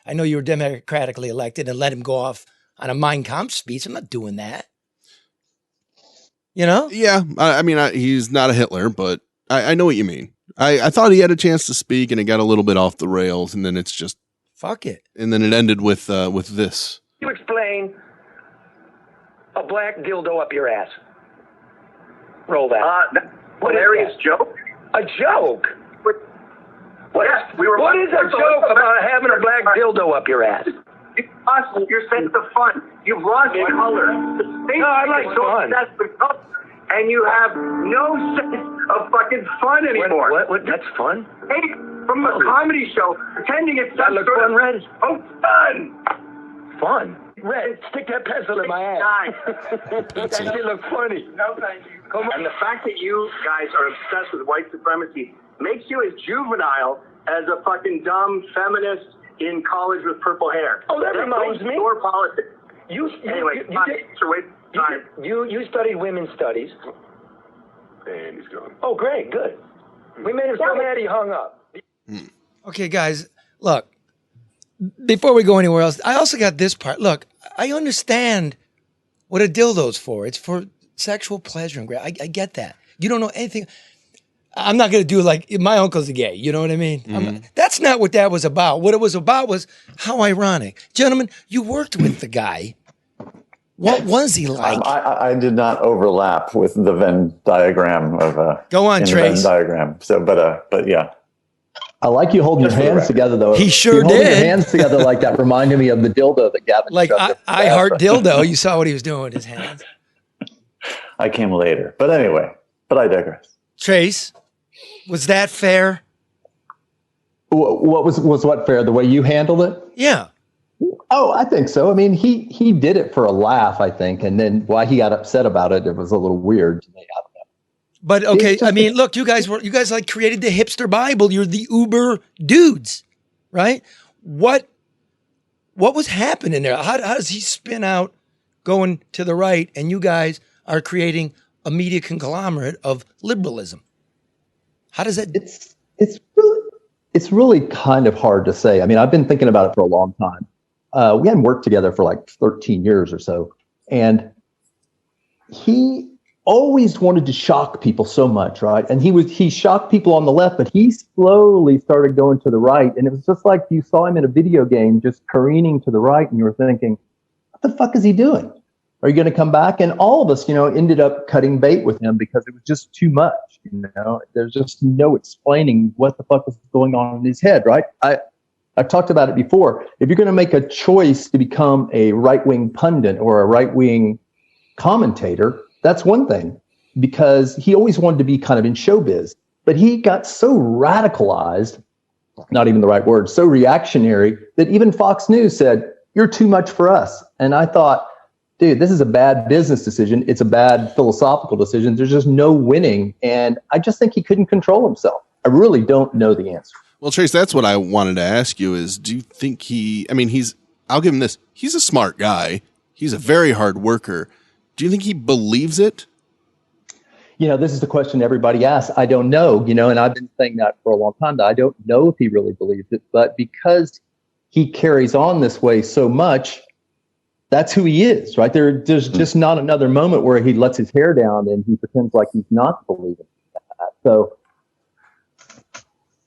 I know you were democratically elected and let him go off on a Mein Kampf speech. I'm not doing that. Yeah. I mean, he's not a Hitler, but I know what you mean. I thought he had a chance to speak and it got a little bit off the rails and then it's just. Fuck it. And then it ended with this. You explain a black dildo up your ass. Roll that. Hilarious joke? A joke? What is a joke about having a black dildo up your ass? Your sense of fun. You've lost color. No, I like fun. That's the color. And you have no sense of fucking fun anymore. What? That's fun? Hey, from a comedy show, pretending it's some sort fun, of Red? Oh, fun. Fun? Red, stick that pencil in my ass. That shit look funny. No, thank you. And the fact that you guys are obsessed with white supremacy makes you as juvenile as a fucking dumb feminist in college with purple hair. Oh, that reminds me. Or politics. You studied women's studies. And he's gone. Oh, great, good. We made him so mad he hung up. Okay, guys, look, before we go anywhere else, I also got this part. Look, I understand what a dildo's for. It's for sexual pleasure and I get that. You don't know anything. I'm not going to do like my uncle's a gay. You know what I mean? Mm-hmm. That's not what that was about. What it was about was how ironic. Gentlemen, you worked with the guy. What was he like? I did not overlap with the Venn diagram of Go on, Trace. Venn diagram. So, but yeah. I like you holding your hands together, though. He sure holding did. Your hands together like that reminded me of the dildo that Gavin. Like I heart dildo. You saw what he was doing with his hands. I came later, but anyway. But I digress. Trace, was that fair? What was what fair? The way you handled it? Yeah. Oh, I think so. I mean, he did it for a laugh, I think, and then why he got upset about it, it was a little weird to me. I don't know. But okay, I mean, look, you guys like created the hipster Bible. You're the Uber dudes, right? What What was happening there? How does he spin out going to the right, and you guys are creating a media conglomerate of liberalism? How does that? It's really kind of hard to say. I mean, I've been thinking about it for a long time. We hadn't worked together for like 13 years or so, and he always wanted to shock people so much, right? And he shocked people on the left, but he slowly started going to the right. And it was just like you saw him in a video game, just careening to the right, and you were thinking, what the fuck is he doing? Are you going to come back? And all of us, ended up cutting bait with him because it was just too much. There's just no explaining what the fuck was going on in his head, right? I've talked about it before. If you're going to make a choice to become a right-wing pundit or a right-wing commentator, that's one thing, because he always wanted to be kind of in showbiz, but he got so radicalized, not even the right word, so reactionary that even Fox News said, you're too much for us. And I thought, dude, this is a bad business decision. It's a bad philosophical decision. There's just no winning. And I just think he couldn't control himself. I really don't know the answer. Well, Trace, that's what I wanted to ask you is, do you think I'll give him this. He's a smart guy. He's a very hard worker. Do you think he believes it? This is the question everybody asks. I don't know, and I've been saying that for a long time, that I don't know if he really believes it, but because he carries on this way so much, that's who he is, right? There's just not another moment where he lets his hair down and he pretends like he's not believing that. So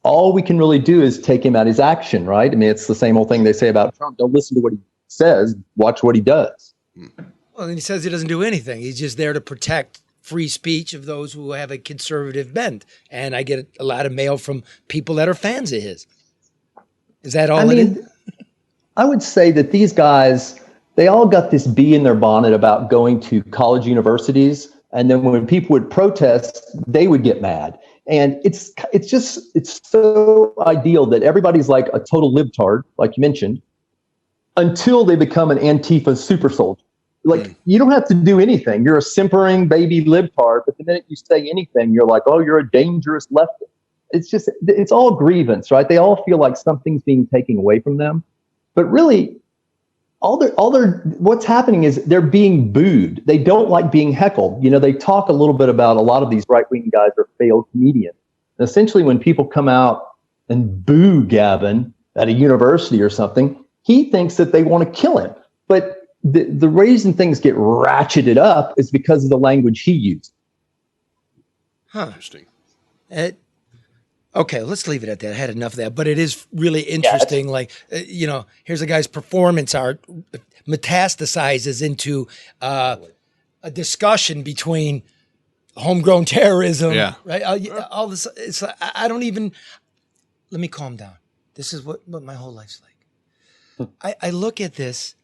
all we can really do is take him at his action, right? I mean, it's the same old thing they say about Trump. Don't listen to what he says, watch what he does. Well, and he says he doesn't do anything. He's just there to protect free speech of those who have a conservative bent. And I get a lot of mail from people that are fans of his. Is that all it is? I would say that these guys, they all got this bee in their bonnet about going to college universities. And then when people would protest, they would get mad. And it's so ideal that everybody's like a total libtard, like you mentioned, until they become an Antifa super soldier. Like, you don't have to do anything. You're a simpering baby libtard, but the minute you say anything, you're like, oh, you're a dangerous leftist. It's all grievance, right? They all feel like something's being taken away from them. But really, what's happening is they're being booed. They don't like being heckled. They talk a little bit about a lot of these right-wing guys are failed comedians. And essentially, when people come out and boo Gavin at a university or something, he thinks that they want to kill him. But the reason things get ratcheted up is because of the language he used. Interesting. Okay, let's leave it at that. I had enough of that, but it is really interesting. Here's a guy's performance art metastasizes into a discussion between homegrown terrorism. Yeah. Right. All this. It's like, I don't even. Let me calm down. This is what my whole life's like. I look at this,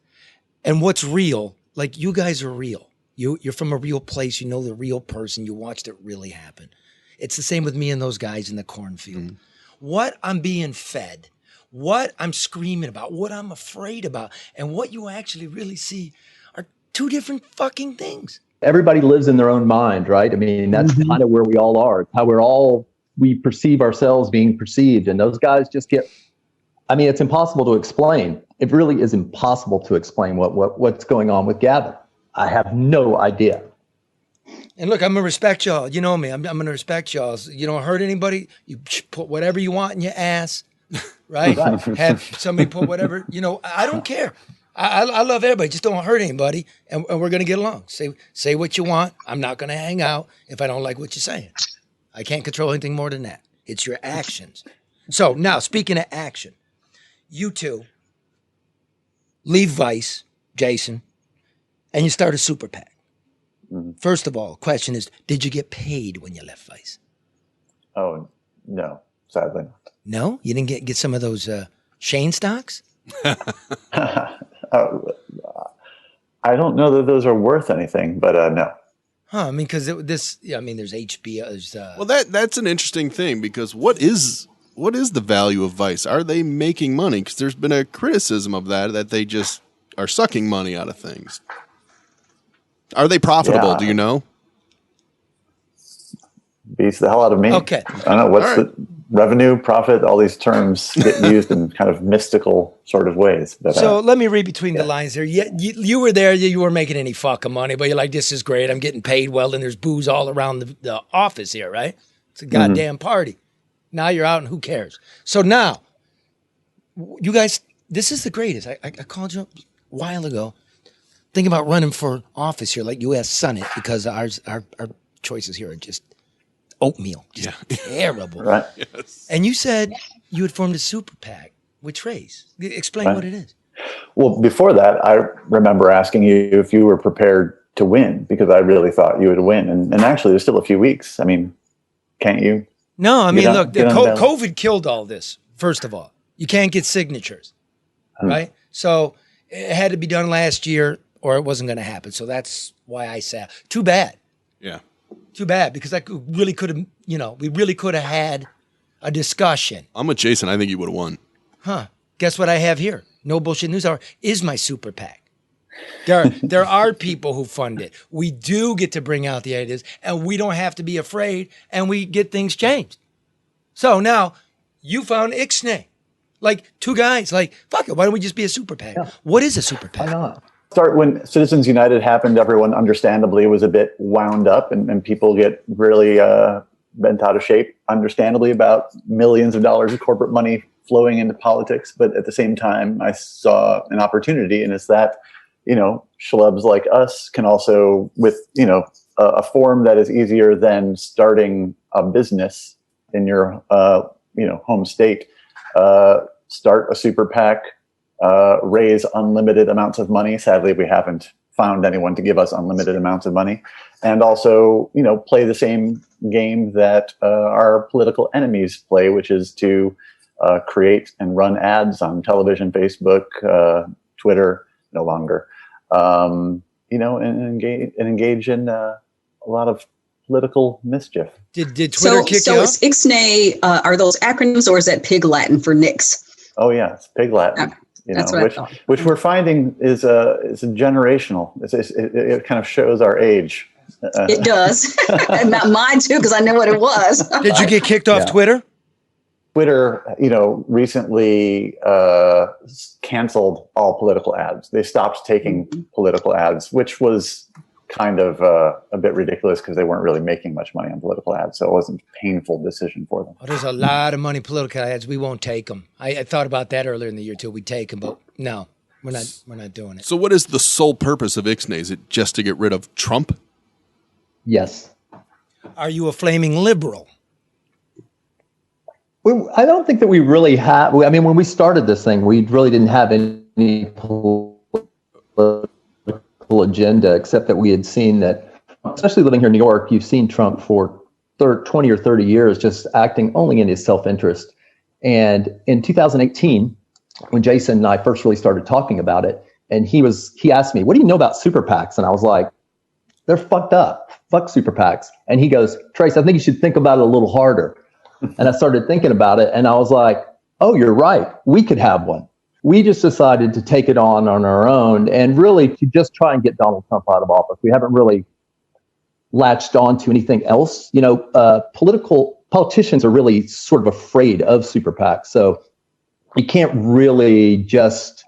and what's real. Like, you guys are real. You're from a real place. You know the real person. You watched it really happen. It's the same with me and those guys in the cornfield. What I'm being fed, what I'm screaming about, what I'm afraid about, and what you actually really see are two different fucking things. Everybody lives in their own mind, right? I mean, that's kind of where we all are. It's how we perceive ourselves being perceived. And those guys just it's impossible to explain. It really is impossible to explain what's going on with Gavin. I have no idea. And look, I'm going to respect y'all. You know me. I'm going to respect y'all. So you don't hurt anybody. You put whatever you want in your ass, right? Have somebody put whatever, I don't care. I love everybody. Just don't hurt anybody. And we're going to get along. Say what you want. I'm not going to hang out if I don't like what you're saying. I can't control anything more than that. It's your actions. So now, speaking of action, you two leave Vice, Jason, and you start a super PAC. First of all, question is, did you get paid when you left Vice? Oh, no, sadly not. No? You didn't get some of those Shane stocks? I don't know that those are worth anything, but no. I mean, because there's HBO. Well, that's an interesting thing, because what is the value of Vice? Are they making money? Because there's been a criticism of that they just are sucking money out of things. Are they profitable? Yeah. Do you know? Beats the hell out of me. Okay. I don't know revenue, profit, all these terms get used in kind of mystical sort of ways. But, so let me read between the lines there. You were there. You weren't making any fucking money, but you're like, this is great. I'm getting paid well, and there's booze all around the office here, right? It's a goddamn party. Now you're out, and who cares? So now, you guys, this is the greatest. I called you up a while ago, thinking about running for office here, like U.S. Senate, because our choices here are just oatmeal, just terrible. Right. Yes. And you said you had formed a super PAC with Trace. Explain what it is. Well, before that, I remember asking you if you were prepared to win, because I really thought you would win. And actually, there's still a few weeks. I mean, can't you? No, I mean, look, COVID killed all this, first of all. You can't get signatures, right? So it had to be done last year or it wasn't going to happen. So that's why I said, too bad. Yeah. Too bad, because we really could have had a discussion. I'm with Jason. I think you would have won. Huh. Guess what I have here? No Bullshit News Hour is my super PAC. There are people who fund it. We do get to bring out the ideas, and we don't have to be afraid, and we get things changed. So now you found Ixnay. Like two guys, like, fuck it, why don't we just be a super PAC? Yeah. What is a super PAC? Why not? Start when Citizens United happened, everyone understandably was a bit wound up, and people get really bent out of shape, understandably, about millions of dollars of corporate money flowing into politics. But at the same time, I saw an opportunity, and it's that, schlubs like us can also, with, a form that is easier than starting a business in your, home state, start a super PAC, raise unlimited amounts of money. Sadly, we haven't found anyone to give us unlimited amounts of money, and also, play the same game that our political enemies play, which is to create and run ads on television, Facebook, Twitter, no longer, and engage in a lot of political mischief. Did Twitter kick you So off? is Ixnay, are those acronyms, or is that Pig Latin for Nix? Oh yeah, it's Pig Latin. That's what I thought. Which we're finding is a generational. It kind of shows our age. It does. Not mine too, because I know what it was. Did you get kicked off Twitter? Twitter, recently canceled all political ads. They stopped taking political ads, which was kind of a bit ridiculous because they weren't really making much money on political ads. So it wasn't a painful decision for them. Oh, there's a lot of money political ads. We won't take them. I thought about that earlier in the year too. We'd take them, but no, we're not doing it. So what is the sole purpose of Ixnay? Is it just to get rid of Trump? Yes. Are you a flaming liberal? I don't think that we really have. I mean, when we started this thing, we really didn't have any political agenda, except that we had seen that, especially living here in New York, you've seen Trump for 20 or 30 years just acting only in his self-interest. And in 2018, when Jason and I first really started talking about it, and he asked me, what do you know about super PACs? And I was like, they're fucked up. Fuck super PACs. And he goes, Trace, I think you should think about it a little harder. And I started thinking about it, and I was like, oh, you're right. We could have one. We just decided to take it on our own and really to just try and get Donald Trump out of office. We haven't really latched on to anything else. Politicians are really sort of afraid of super PACs. So you can't really just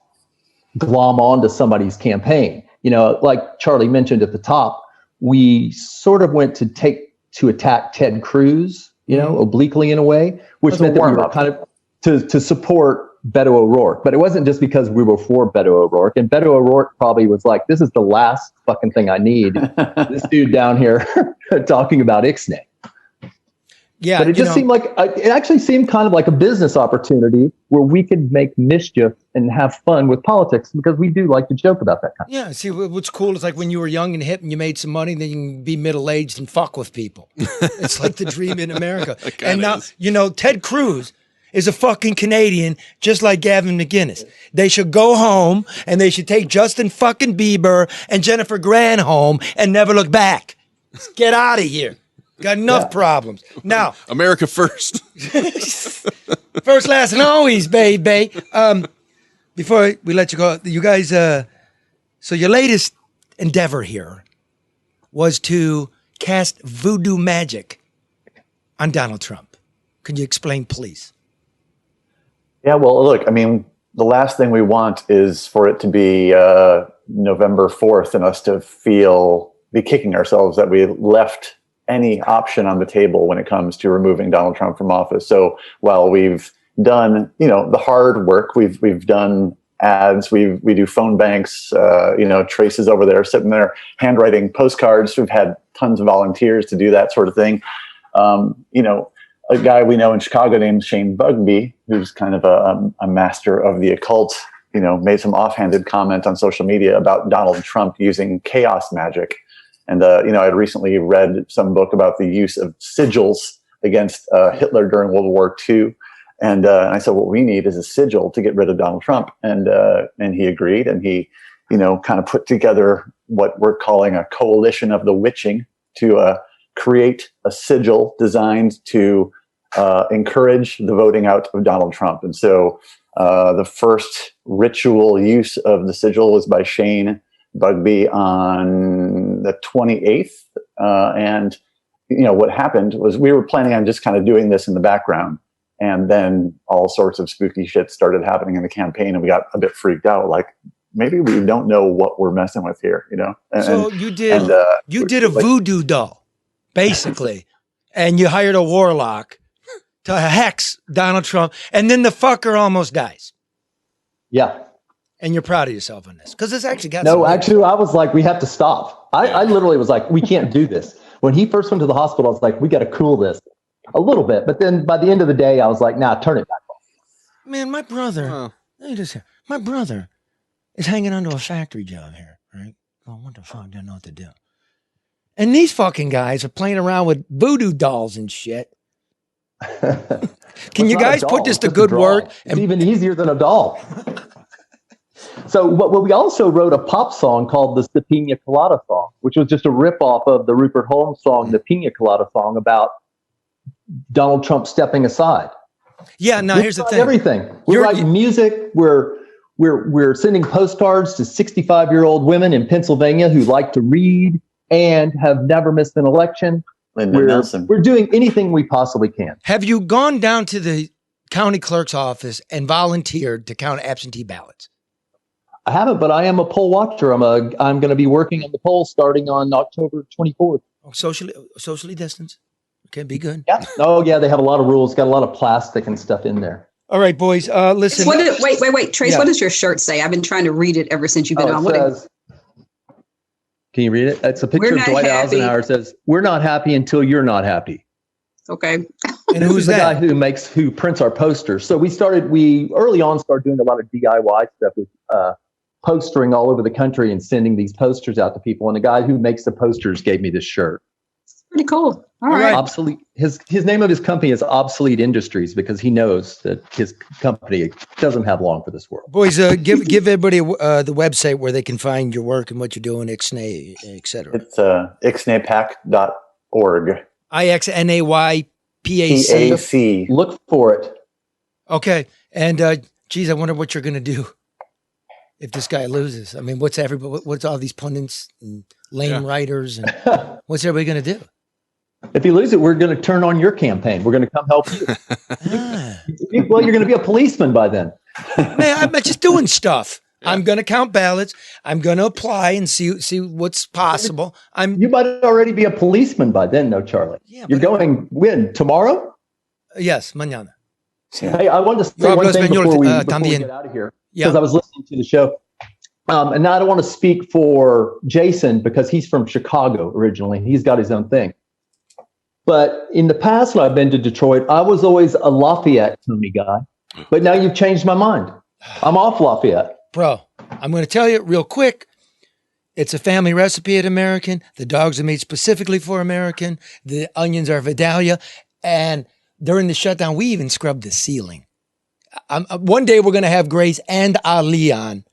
glom onto somebody's campaign. Like Charlie mentioned at the top, we sort of went to attack Ted Cruz, obliquely in a way, which meant that we were kind of to support Beto O'Rourke. But it wasn't just because we were for Beto O'Rourke. And Beto O'Rourke probably was like, this is the last fucking thing I need. This dude down here talking about Ixnay. Yeah, but it just seemed like it actually seemed kind of like a business opportunity where we could make mischief and have fun with politics, because we do like to joke about that kind of Yeah, see, what's cool is like when you were young and hip and you made some money, then you can be middle-aged and fuck with people. It's like the dream in America. And now, Ted Cruz is a fucking Canadian, just like Gavin McInnes. They should go home and they should take Justin fucking Bieber and Jennifer Grant home and never look back. Get out of here. Got enough problems. Now, America first. First, last, and always, baby. Before we let you go, you guys, so your latest endeavor here was to cast voodoo magic on Donald Trump. Could you explain, please? Yeah, well, look, I mean, the last thing we want is for it to be November 4th and us to be kicking ourselves that we left any option on the table when it comes to removing Donald Trump from office. So while we've done, the hard work, we've done ads, we do phone banks, Trace's over there sitting there handwriting postcards. We've had tons of volunteers to do that sort of thing. A guy we know in Chicago named Shane Bugbee, who's kind of a master of the occult, made some offhanded comment on social media about Donald Trump using chaos magic. And, I'd recently read some book about the use of sigils against Hitler during World War II. And I said, what we need is a sigil to get rid of Donald Trump. And he agreed. And he, kind of put together what we're calling a coalition of the witching to create a sigil designed to encourage the voting out of Donald Trump. And so the first ritual use of the sigil was by Shane Bugbee on the 28th. And what happened was we were planning on just kind of doing this in the background. And then all sorts of spooky shit started happening in the campaign. And we got a bit freaked out. Like, maybe we don't know what we're messing with here, So you did a voodoo doll, basically. And you hired a warlock to hex Donald Trump. And then the fucker almost dies. Yeah. And you're proud of yourself on this. Because it's actually got No, actually, I was like, we have to stop. I literally was like, we can't do this. When he first went to the hospital, I was like, we got to cool this a little bit. But then by the end of the day, I was like, nah, turn it back off. Man, my brother, my brother is hanging onto a factory job here, right? Oh, what the fuck? Don't know what to do. And these fucking guys are playing around with voodoo dolls and shit. Can you guys put this to good work? It's even easier than a doll. So we also wrote a pop song called the Pina Colada song, which was just a ripoff of the Rupert Holmes song, the Pina Colada song, about Donald Trump stepping aside. Yeah, no, here's the thing. Everything. We're writing music. We're sending postcards to 65-year-old women in Pennsylvania who like to read and have never missed an election. We're doing anything we possibly can. Have you gone down to the county clerk's office and volunteered to count absentee ballots? I haven't, but I am a poll watcher. I'm going to be working on the polls starting on October 24th. Oh, socially distanced. Okay, be good. Yeah. Oh, yeah. They have a lot of rules. Got a lot of plastic and stuff in there. All right, boys. Listen. Wait, Trace. Yeah. What does your shirt say? I've been trying to read it ever since you've been on. Can you read it? It's a picture of Dwight Eisenhower. It says, "We're not happy until you're not happy." Okay. And who's the that? guy who prints our posters. So we early on started doing a lot of DIY stuff with postering all over the country and sending these posters out to people. And the guy who makes the posters gave me this shirt. Pretty cool. All right. Obsolete. His name of his company is Obsolete Industries because he knows that his company doesn't have long for this world. Boys, give everybody the website where they can find your work and what you're doing, Ixnay, et cetera. It's ixnaypac.org. IXNAYPAC. Look for it. Okay. And geez, I wonder what you're going to do if this guy loses. I mean, what's all these pundits and lame writers and what's everybody going to do? If you lose it, we're going to turn on your campaign. We're going to come help you. Well, you're going to be a policeman by then. Man, I'm just doing stuff. Yeah. I'm going to count ballots. I'm going to apply and see what's possible. You might already be a policeman by then, though, Charlie. Yeah, you're going when? Tomorrow? Yes, mañana. Hey, I wanted to say one thing before we get out of here, because I was listening to the show. And now I don't want to speak for Jason because he's from Chicago originally. He's got his own thing. But in the past, when I've been to Detroit, I was always a Lafayette Tony guy. But now you've changed my mind. I'm off Lafayette. Bro, I'm going to tell you real quick. It's a family recipe at American. The dogs are made specifically for American. The onions are Vidalia. And during the shutdown, we even scrubbed the ceiling. One day we're going to have Grace and Ali on.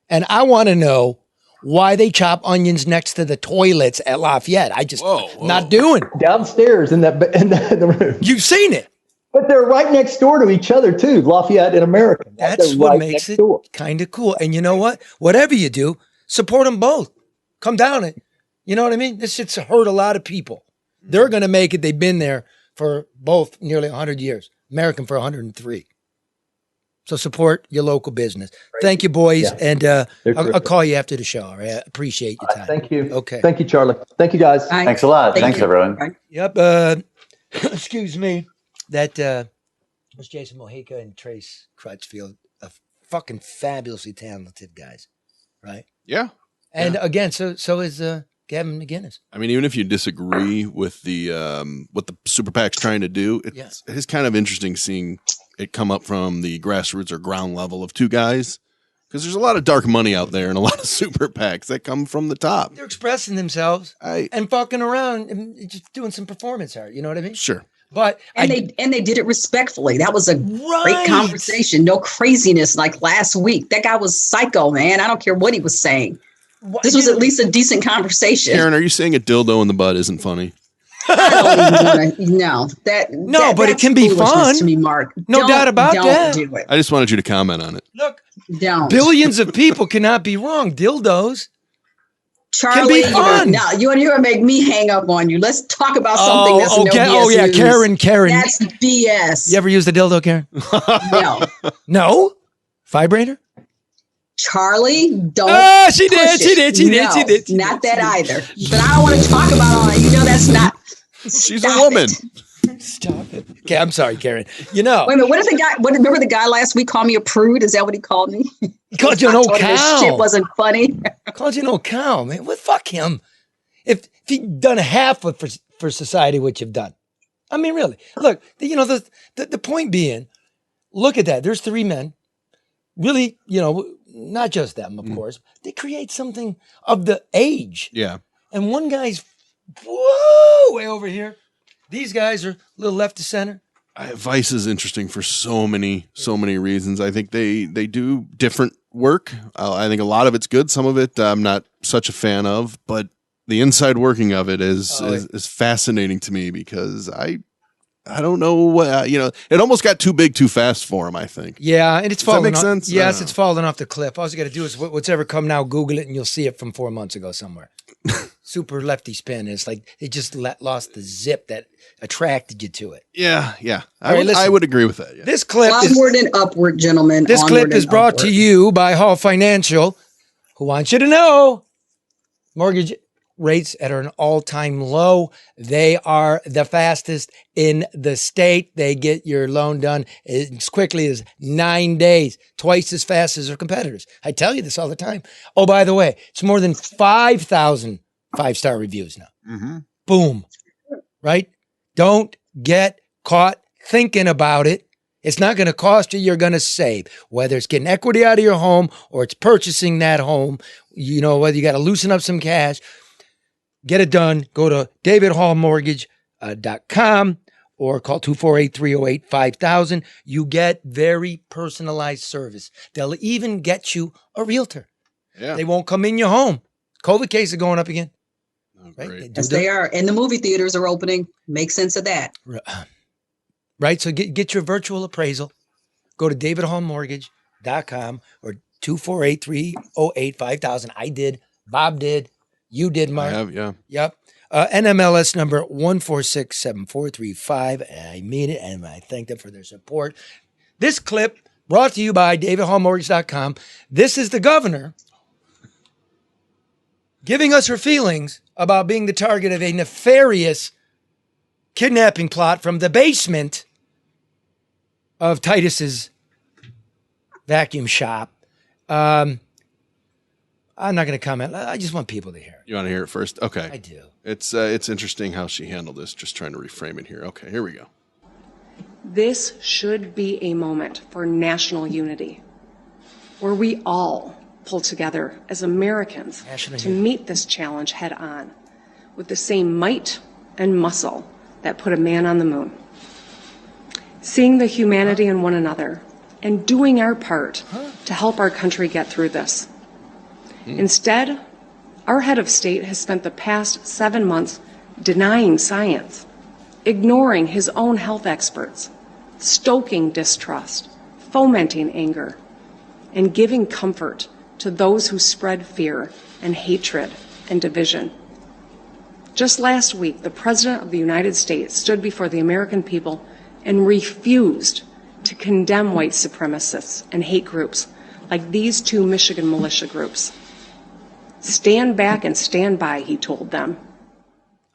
And I want to know why they chop onions next to the toilets at Lafayette. I just not doing downstairs in the room. You've seen it, but they're right next door to each other too. Lafayette and American. That's what makes it kind of cool. And you know what? Whatever you do, support them both. Come down it. You know what I mean? This shit's hurt a lot of people. They're going to make it. They've been there. for both nearly 100 years, American for 103. So support your local business. Thank you, boys. Yeah. And I'll call you after the show. All right? I appreciate your time. Thank you. Okay. Thank you, Charlie. Thank you, guys. Bye. Thanks a lot. Thank Thanks, you. everyone. Bye. Yep. Excuse me. That was Jason Mojica and Trace Crutchfield, a fucking fabulously talented guys, right? Yeah. And again, so is Gavin McInnes. I mean, even if you disagree with the what the super PAC's trying to do, it is kind of interesting seeing it come up from the grassroots or ground level of two guys, because there's a lot of dark money out there and a lot of super PACs that come from the top. They're expressing themselves and fucking around and just doing some performance art. You know what I mean? Sure. But they did it respectfully. That was a great conversation. No craziness like last week. That guy was psycho, man. I don't care what he was saying. This was at least a decent conversation. Karen, are you saying a dildo in the butt isn't funny? I don't even want to. But it can be fun to me, Mark. No doubt about that. Don't do it. I just wanted you to comment on it. Look, don't. Billions of people cannot be wrong. Dildos. Charlie, can be fun. You're going to make me hang up on you. Let's talk about something that's no BS. Oh, yeah, news. Karen. That's BS. You ever used a dildo, Karen? No. No? Vibrator? Charlie, don't. Oh, she did. Not that either. But I don't want to talk about it. You know, that's not. She's a woman. Stop it. Okay, I'm sorry, Karen. You know. Wait a minute. What did the guy? Remember the guy last week called me a prude? Is that what he called me? He called you an old cow. Shit wasn't funny. Called you an old cow, man. Well, fuck him. If he'd done half for society what you've done. I mean, really. Look, you know, the point being, look at that. There's three men. Really, you know, not just them, of course. They create something of the age. Yeah. And one guy's way over here. These guys are a little left to center. Vice is interesting for so many reasons. I think they do different work. I think a lot of it's good. Some of it I'm not such a fan of, but the inside working of it is fascinating to me, because I don't know what, you know, it almost got too big too fast for him, I think. Yeah, and it's falling. Does that make sense? Yes, it's falling off the cliff. All you got to do is what's ever come now, Google it, and you'll see it from 4 months ago somewhere. Super lefty spin. It's like it just lost the zip that attracted you to it. Yeah. Right, I would agree with that. Yeah. This clip Onward and upward, gentlemen. This clip is brought to you by Hall Financial, who wants you to know mortgage rates at an all-time low. They are the fastest in the state. They get your loan done as quickly as 9 days, twice as fast as their competitors. I tell you this all the time. Oh, by the way, it's more than 5,000 five-star reviews now. Mm-hmm. Boom. Right? Don't get caught thinking about it. It's not going to cost you. You're going to save. Whether it's getting equity out of your home or it's purchasing that home, you know, whether you got to loosen up some cash, get it done. Go to davidhallmortgage.com or call 248-308-5000. You get very personalized service. They'll even get you a realtor. Yeah. They won't come in your home. COVID cases are going up again. Oh, right? Yes, they are. And the movie theaters are opening. Make sense of that. Right. So get your virtual appraisal. Go to davidhallmortgage.com or 248-308-5000. I did. Bob did. You did, Mark. I have, yeah. Yep. NMLS number 1467435. I mean it, and I thank them for their support. This clip brought to you by davidhallmortgage.com. This is the governor giving us her feelings about being the target of a nefarious kidnapping plot from the basement of Titus's vacuum shop. I'm not going to comment. I just want people to hear it. You want to hear it first? Okay. I do. It's interesting how she handled this. Just trying to reframe it here. Okay, here we go. This should be a moment for national unity, where we all pull together as Americans to meet this challenge head on with the same might and muscle that put a man on the moon. Seeing the humanity in one another and doing our part to help our country get through this. Instead, our head of state has spent the past 7 months denying science, ignoring his own health experts, stoking distrust, fomenting anger, and giving comfort to those who spread fear and hatred and division. Just last week, the President of the United States stood before the American people and refused to condemn white supremacists and hate groups like these two Michigan militia groups. Stand back and stand by, he told them.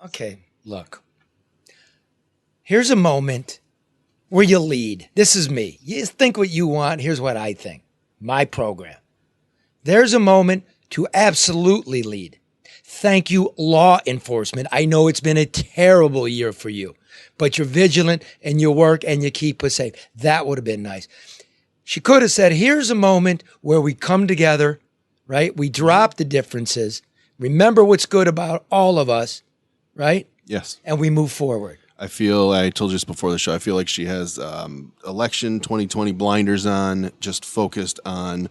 Okay, look. Here's a moment where you lead. This is me. You think what you want. Here's what I think. My program. There's a moment to absolutely lead. Thank you, law enforcement. I know it's been a terrible year for you, but you're vigilant and you work and you keep us safe. That would have been nice. She could have said, here's a moment where we come together, right? We drop the differences, remember what's good about all of us, right? Yes. And we move forward. I told you this before the show, I feel like she has election 2020 blinders on, just focused on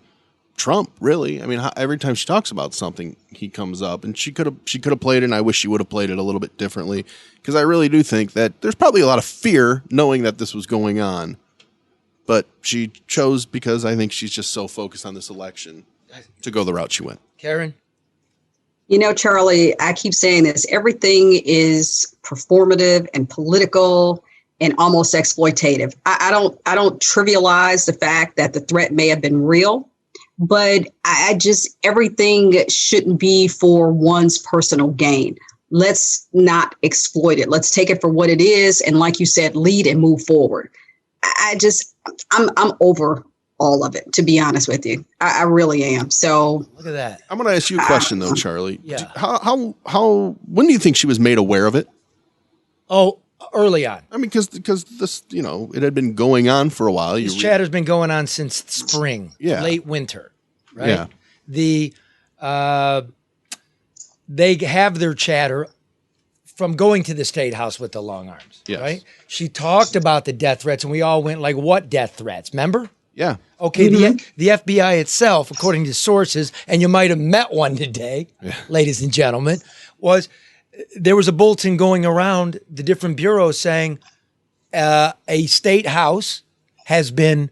Trump, really. I mean, every time she talks about something, he comes up, and she could have played it, and I wish she would have played it a little bit differently, because I really do think that there's probably a lot of fear knowing that this was going on, but she chose, because I think she's just so focused on this election, to go the route she went. Karen? You know, Charlie, I keep saying this. Everything is performative and political and almost exploitative. I don't trivialize the fact that the threat may have been real, but everything shouldn't be for one's personal gain. Let's not exploit it. Let's take it for what it is. And like you said, lead and move forward. I'm over all of it, to be honest with you. I really am. So look at that. I'm going to ask you a question though, Charlie. Yeah. When do you think she was made aware of it? Oh, early on. I mean, because this, it had been going on for a while. This chatter's been going on since spring, late winter, right? Yeah. They have their chatter from going to the State House with the long arms, right? She talked about the death threats, and we all went like, what death threats? Remember? Yeah. Okay, the FBI itself, according to sources, and you might have met one today, ladies and gentlemen, there was a bulletin going around the different bureaus saying a state house has been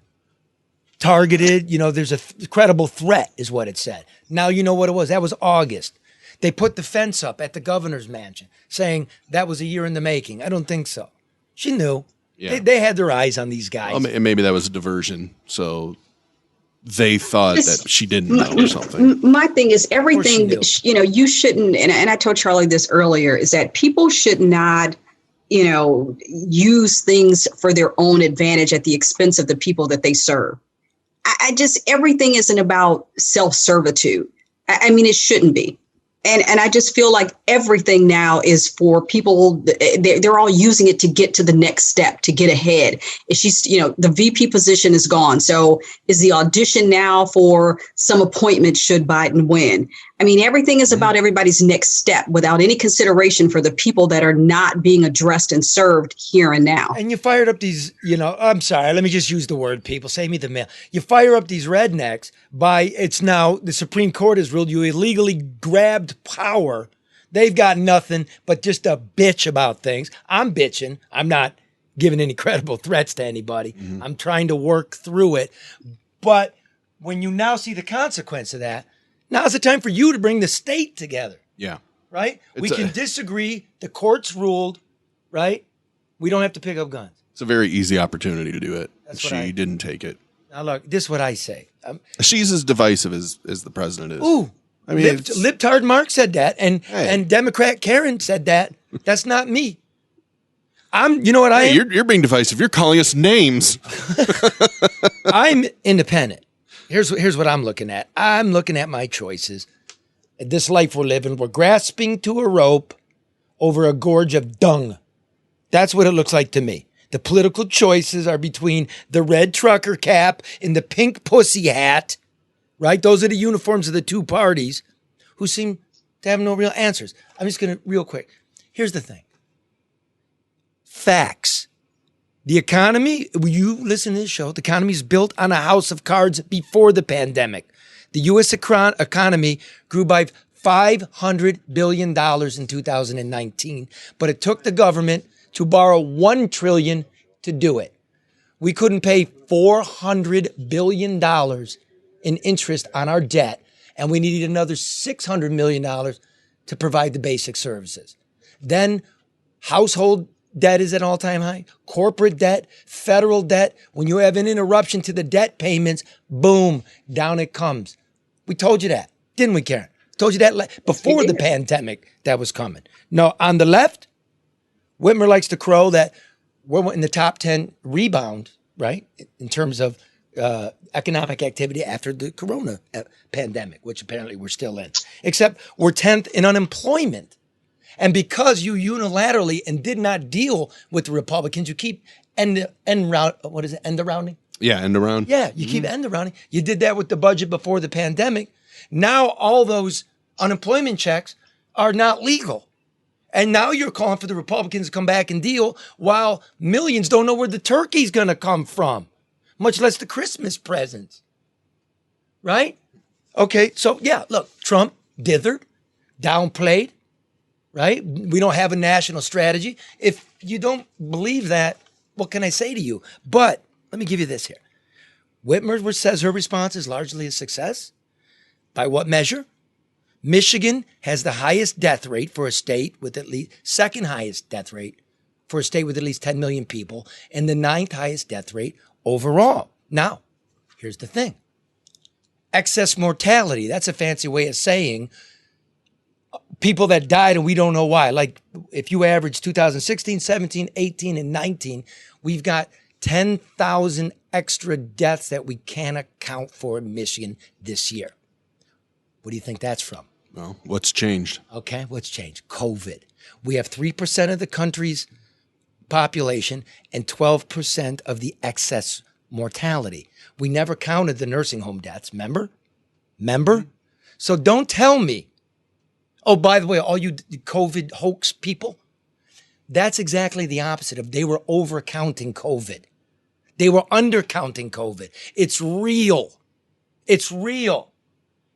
targeted. There's a credible threat is what it said. Now you know what it was. That was August. They put the fence up at the governor's mansion saying that was a year in the making. I don't think so. She knew. Yeah. They had their eyes on these guys. And maybe that was a diversion. So they thought that she didn't know or something. My thing is everything, you shouldn't, and I told Charlie this earlier, is that people should not, use things for their own advantage at the expense of the people that they serve. Everything isn't about self-servitude. I mean, it shouldn't be. And I just feel like everything now is for people. They're all using it to get to the next step, to get ahead. The VP position is gone. So is the audition now for some appointment should Biden win? I mean, everything is about everybody's next step without any consideration for the people that are not being addressed and served here and now. And you fired up these, I'm sorry, let me just use the word people, save me the mail. You fire up these rednecks it's now the Supreme Court has ruled you illegally grabbed power. They've got nothing but just a bitch about things. I'm bitching. I'm not giving any credible threats to anybody. Mm-hmm. I'm trying to work through it. But when you now see the consequence of that, now's the time for you to bring the state together. Yeah. Right? We can disagree. The court's ruled, right? We don't have to pick up guns. It's a very easy opportunity to do it. She didn't take it. Now, look, this is what I say. She's as divisive as the president is. Ooh. I mean, Libtard Mark said that, and Democrat Karen said that. That's not me. I am. You're being divisive. You're calling us names. I'm independent. Here's what I'm looking at. I'm looking at my choices. This life we're living, we're grasping to a rope over a gorge of dung. That's what it looks like to me. The political choices are between the red trucker cap and the pink pussy hat, right? Those are the uniforms of the two parties who seem to have no real answers. I'm just going to, real quick. Here's the thing. Facts. The economy, you listen to this show, the economy is built on a house of cards before the pandemic. The U.S. economy grew by $500 billion in 2019, but it took the government to borrow $1 trillion to do it. We couldn't pay $400 billion in interest on our debt, and we needed another $600 million to provide the basic services. Then household debt is at an all-time high. Corporate debt, federal debt. When you have an interruption to the debt payments, boom, down it comes. We told you that, didn't we, Karen? Told you that before the pandemic that was coming. No, on the left, Whitmer likes to crow that we're in the top 10 rebound, right, in terms of economic activity after the corona pandemic, which apparently we're still in. Except we're 10th in unemployment. And because you unilaterally and did not deal with the Republicans, you keep end arounding? Yeah, end around. Yeah, you keep end arounding. You did that with the budget before the pandemic. Now all those unemployment checks are not legal. And now you're calling for the Republicans to come back and deal while millions don't know where the turkey's going to come from, much less the Christmas presents. Right? Okay, so yeah, look, Trump dithered, downplayed. Right? We don't have a national strategy. If you don't believe that, what can I say to you? But let me give you this here. Whitmer says her response is largely a success. By what measure? Michigan has the highest death rate for a state with at least, second highest death rate for a state with at least 10 million people, and the 9th highest death rate overall. Now, here's the thing. Excess mortality, that's a fancy way of saying people that died and we don't know why. Like if you average 2016, 17, 18, and 19, we've got 10,000 extra deaths that we can't account for in Michigan this year. What do you think that's from? Well, what's changed? Okay, what's changed? COVID. We have 3% of the country's population and 12% of the excess mortality. We never counted the nursing home deaths, remember? So don't tell me, oh, by the way, all you COVID hoax people, that's exactly the opposite of they were overcounting COVID. They were undercounting COVID. It's real. It's real.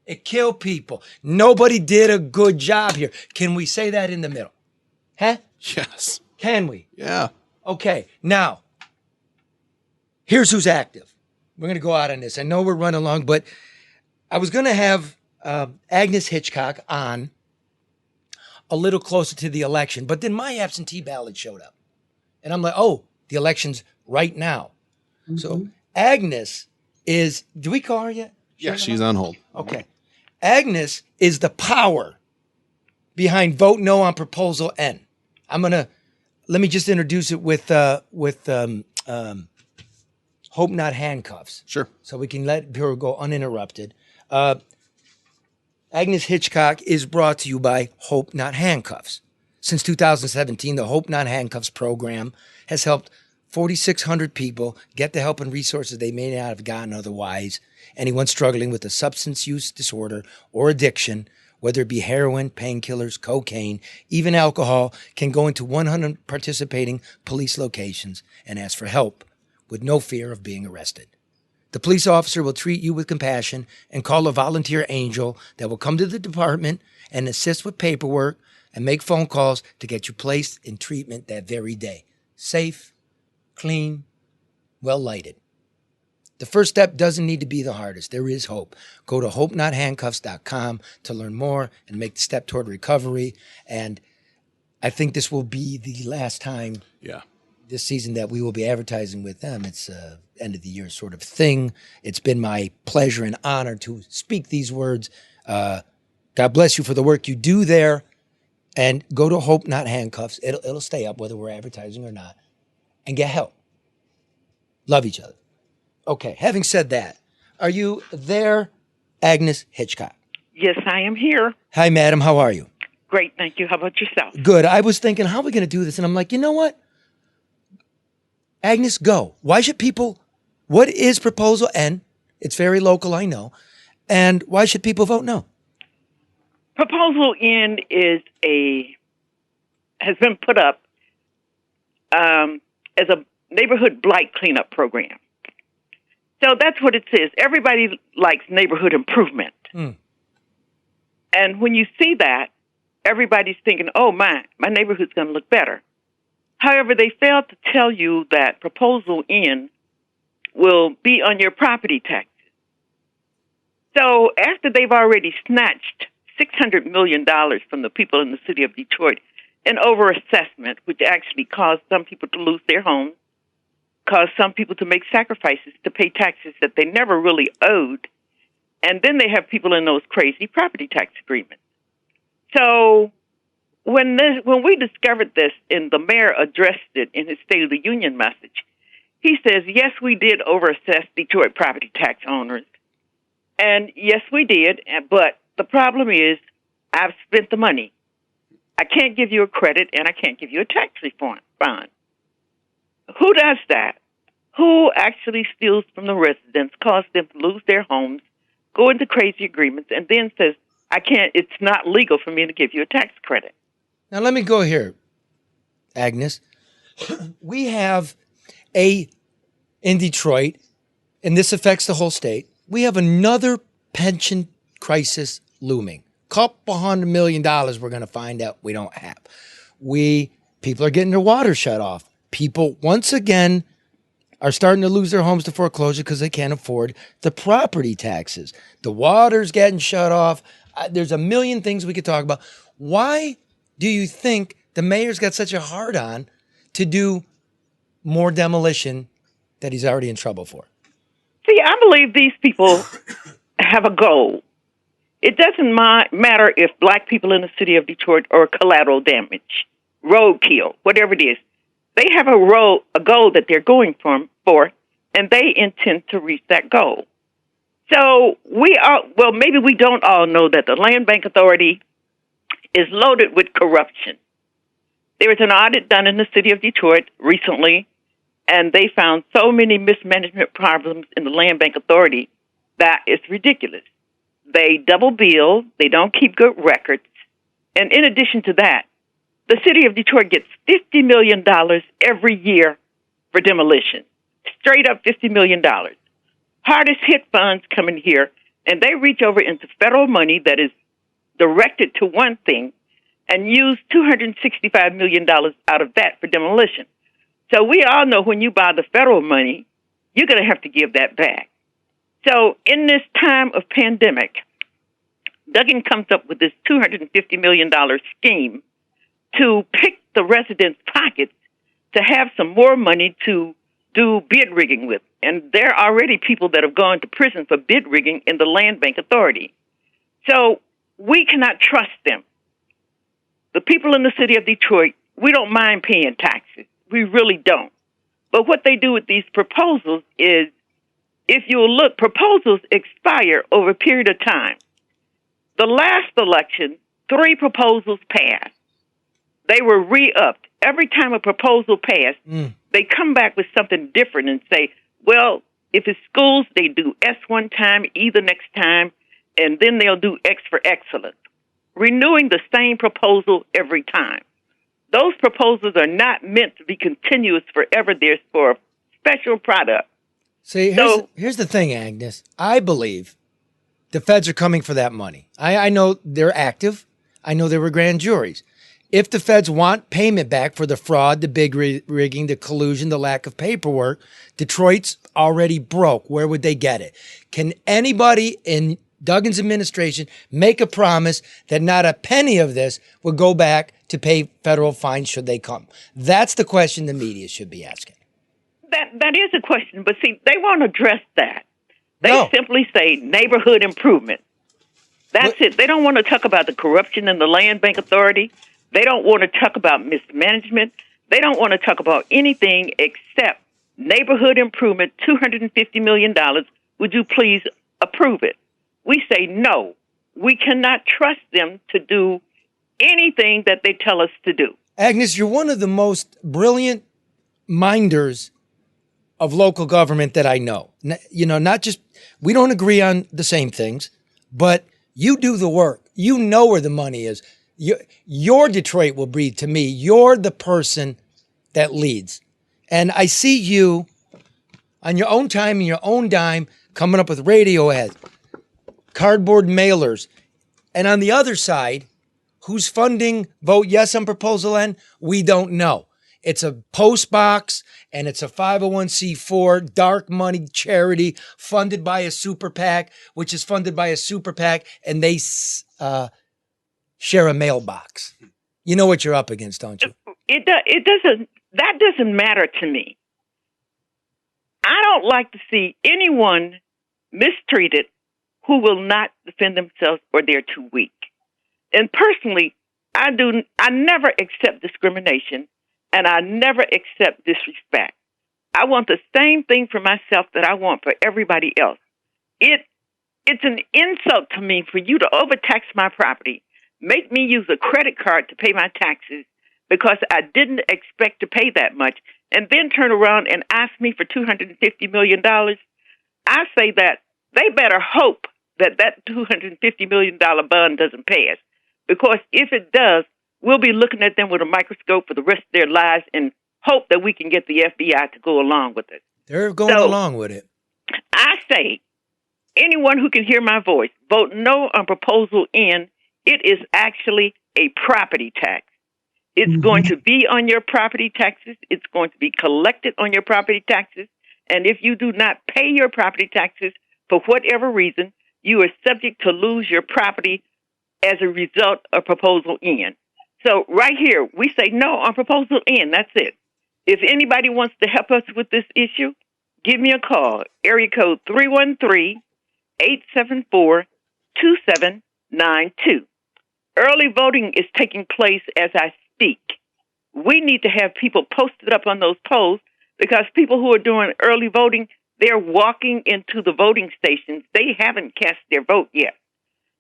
It killed people. Nobody did a good job here. Can we say that in the middle? Huh? Yes. Can we? Yeah. Okay. Now, here's who's active. We're going to go out on this. I know we're running long, but I was going to have Agnes Hitchcock on a little closer to the election, but then my absentee ballot showed up. And I'm like, oh, the election's right now. Mm-hmm. So Agnes is, do we call her yet? Yeah, she's on hold. Okay. Agnes is the power behind Vote No on Proposal N. Let me just introduce it with Hope Not Handcuffs. Sure. So we can let people go uninterrupted. Agnes Hitchcock is brought to you by Hope Not Handcuffs. Since 2017, the Hope Not Handcuffs program has helped 4,600 people get the help and resources they may not have gotten otherwise. Anyone struggling with a substance use disorder or addiction, whether it be heroin, painkillers, cocaine, even alcohol, can go into 100 participating police locations and ask for help with no fear of being arrested. The police officer will treat you with compassion and call a volunteer angel that will come to the department and assist with paperwork and make phone calls to get you placed in treatment that very day. Safe, clean, well lighted. The first step doesn't need to be the hardest. There is hope. Go to hopenohandcuffs.com to learn more and make the step toward recovery. And I think this will be the last time this season that we will be advertising with them. It's end of the year sort of thing. It's been my pleasure and honor to speak these words. God bless you for the work you do there. And go to Hope Not Handcuffs. It'll stay up whether we're advertising or not. And get help. Love each other. Okay, having said that, are you there, Agnes Hitchcock? Yes, I am here. Hi, madam. How are you? Great, thank you. How about yourself? Good. I was thinking, how are we going to do this? And I'm like, you know what? Agnes, go. Why should people, what is Proposal N? It's very local, I know. And why should people vote no? Proposal N has been put up as a neighborhood blight cleanup program. So that's what it says. Everybody likes neighborhood improvement. And when you see that, everybody's thinking, oh, my neighborhood's going to look better. However, they failed to tell you that Proposal N will be on your property taxes. So after they've already snatched $600 million from the people in the city of Detroit an overassessment, which actually caused some people to lose their homes, caused some people to make sacrifices to pay taxes that they never really owed. And then they have people in those crazy property tax agreements. So when we discovered this, and the mayor addressed it in his State of the Union message, he says, yes, we did overassess Detroit property tax owners. And yes, we did. But the problem is I've spent the money. I can't give you a credit, and I can't give you a tax refund bond. Who does that? Who actually steals from the residents, causes them to lose their homes, go into crazy agreements, and then says, I can't, it's not legal for me to give you a tax credit? Now, let me go here, Agnes. We have in Detroit, and this affects the whole state, we have another pension crisis looming. Couple $100 million we're going to find out we don't have. People are getting their water shut off. People, once again, are starting to lose their homes to foreclosure because they can't afford the property taxes. The water's getting shut off. There's a million things we could talk about. Why do you think the mayor's got such a hard-on to do more demolition that he's already in trouble for? See, I believe these people have a goal. It doesn't matter if black people in the city of Detroit are collateral damage, roadkill, whatever it is. They have a goal that they're going for, and they intend to reach that goal. So maybe we don't all know that the Land Bank Authority is loaded with corruption. There was an audit done in the city of Detroit recently, and they found so many mismanagement problems in the Land Bank Authority that it's ridiculous. They double bill, they don't keep good records, and in addition to that, the city of Detroit gets $50 million every year for demolition. Straight up $50 million. Hardest hit funds come in here, and they reach over into federal money that is directed to one thing and use $265 million out of that for demolition. So we all know when you buy the federal money, you're going to have to give that back. So in this time of pandemic, Duggan comes up with this $250 million scheme to pick the residents' pockets to have some more money to do bid rigging with. And there are already people that have gone to prison for bid rigging in the Land Bank Authority. So we cannot trust them. The people in the city of Detroit, we don't mind paying taxes. We really don't. But what they do with these proposals is, if you'll look, proposals expire over a period of time. The last election, 3 proposals passed. They were re-upped. Every time a proposal passed, they come back with something different and say, well, if it's schools, they do S one time, E the next time, and then they'll do X for excellence. Renewing the same proposal every time. Those proposals are not meant to be continuous forever. They're for a special product. See, here's the thing, Agnes. I believe the feds are coming for that money. I know they're active. I know there were grand juries. If the feds want payment back for the fraud, the big rigging, the collusion, the lack of paperwork, Detroit's already broke. Where would they get it? Can anybody in Duggan's administration make a promise that not a penny of this would go back to pay federal fines should they come? That's the question the media should be asking. That is a question, but see, they won't address that. They simply say neighborhood improvement. That's it. They don't want to talk about the corruption in the Land Bank Authority. They don't want to talk about mismanagement. They don't want to talk about anything except neighborhood improvement, $250 million. Would you please approve it? We say no. We cannot trust them to do anything that they tell us to do. Agnes, you're one of the most brilliant minders of local government that I know. You know, not just, we don't agree on the same things, but you do the work. You know where the money is. Your Detroit will breathe to me. You're the person that leads. And I see you on your own time and your own dime coming up with radio ads, cardboard mailers. And on the other side, who's funding Vote Yes on Proposal N? We don't know. It's a post box and it's a 501c4 dark money charity funded by a super PAC, which is funded by a super PAC, and they share a mailbox. You know what you're up against, don't you? It doesn't. That doesn't matter to me. I don't like to see anyone mistreated who will not defend themselves or they're too weak. And personally, I never accept discrimination, and I never accept disrespect. I want the same thing for myself that I want for everybody else. It's an insult to me for you to overtax my property, make me use a credit card to pay my taxes because I didn't expect to pay that much, and then turn around and ask me for $250 million. I say that they better hope that $250 million bond doesn't pass, because if it does, we'll be looking at them with a microscope for the rest of their lives and hope that we can get the FBI to go along with it. They're going along with it. I say, anyone who can hear my voice, vote no on Proposal N. It is actually a property tax. It's going to be on your property taxes. It's going to be collected on your property taxes. And if you do not pay your property taxes for whatever reason, you are subject to lose your property as a result of Proposal N. So right here, we say no on Proposal N. That's it. If anybody wants to help us with this issue, give me a call. Area code 313-874-2792. Early voting is taking place as I speak. We need to have people posted up on those polls, because people who are doing early voting, they're walking into the voting stations. They haven't cast their vote yet.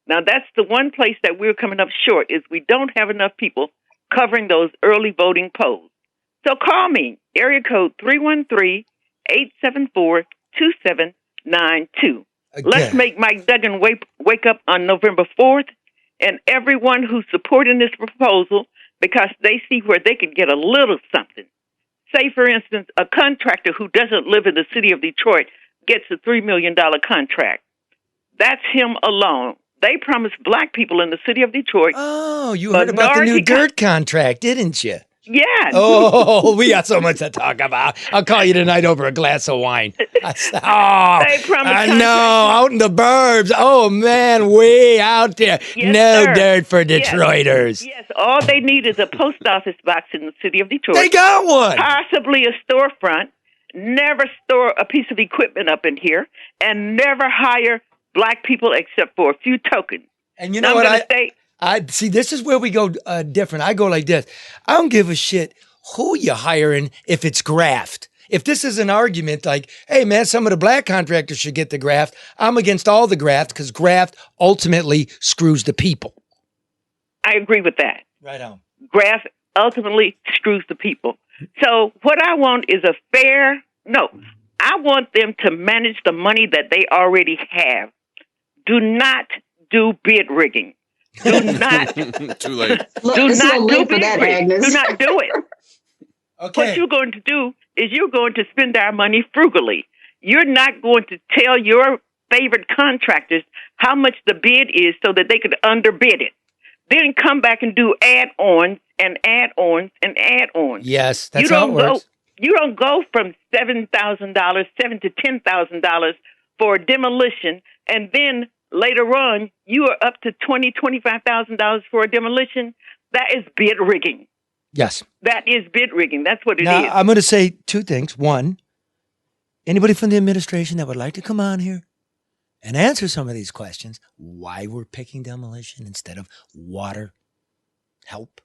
Now, that's the one place that we're coming up short, is we don't have enough people covering those early voting polls. So call me, area code 313-874-2792. Let's make Mike Duggan wake up on November 4th, and everyone who's supporting this proposal, because they see where they can get a little something. Say, for instance, a contractor who doesn't live in the city of Detroit gets a $3 million contract. That's him alone. They promised black people in the city of Detroit. Oh, you heard about the new dirt contract, didn't you? Yeah. Oh, we got so much to talk about. I'll call you tonight over a glass of wine. I know, out in the burbs. Oh, man, way out there. Yes, no sir. dirt for Detroiters. Yes, all they need is a post office box in the city of Detroit. They got one. Possibly a storefront. Never store a piece of equipment up in here, and never hire black people except for a few tokens. And you know what I see, this is where we go different. I go like this. I don't give a shit who you're hiring if it's graft. If this is an argument like, hey, man, some of the black contractors should get the graft, I'm against all the graft, because graft ultimately screws the people. I agree with that. Right on. Graft ultimately screws the people. So what I want is I want them to manage the money that they already have. Do not do bid rigging. Do not. Too late. Do not do for that, Agnes. Do not do it. Okay. What you're going to do is you're going to spend our money frugally. You're not going to tell your favorite contractors how much the bid is so that they could underbid it. Then come back and do add-ons and add-ons and add-ons. Yes, that's how it works. You don't go from $7,000, $7,000 to $10,000 for demolition, and then later on, you are up to $20,000, $25,000 for a demolition. That is bid rigging. Yes. That is bid rigging. That's what it is. Now, I'm going to say two things. One, anybody from the administration that would like to come on here and answer some of these questions, why we're picking demolition instead of water help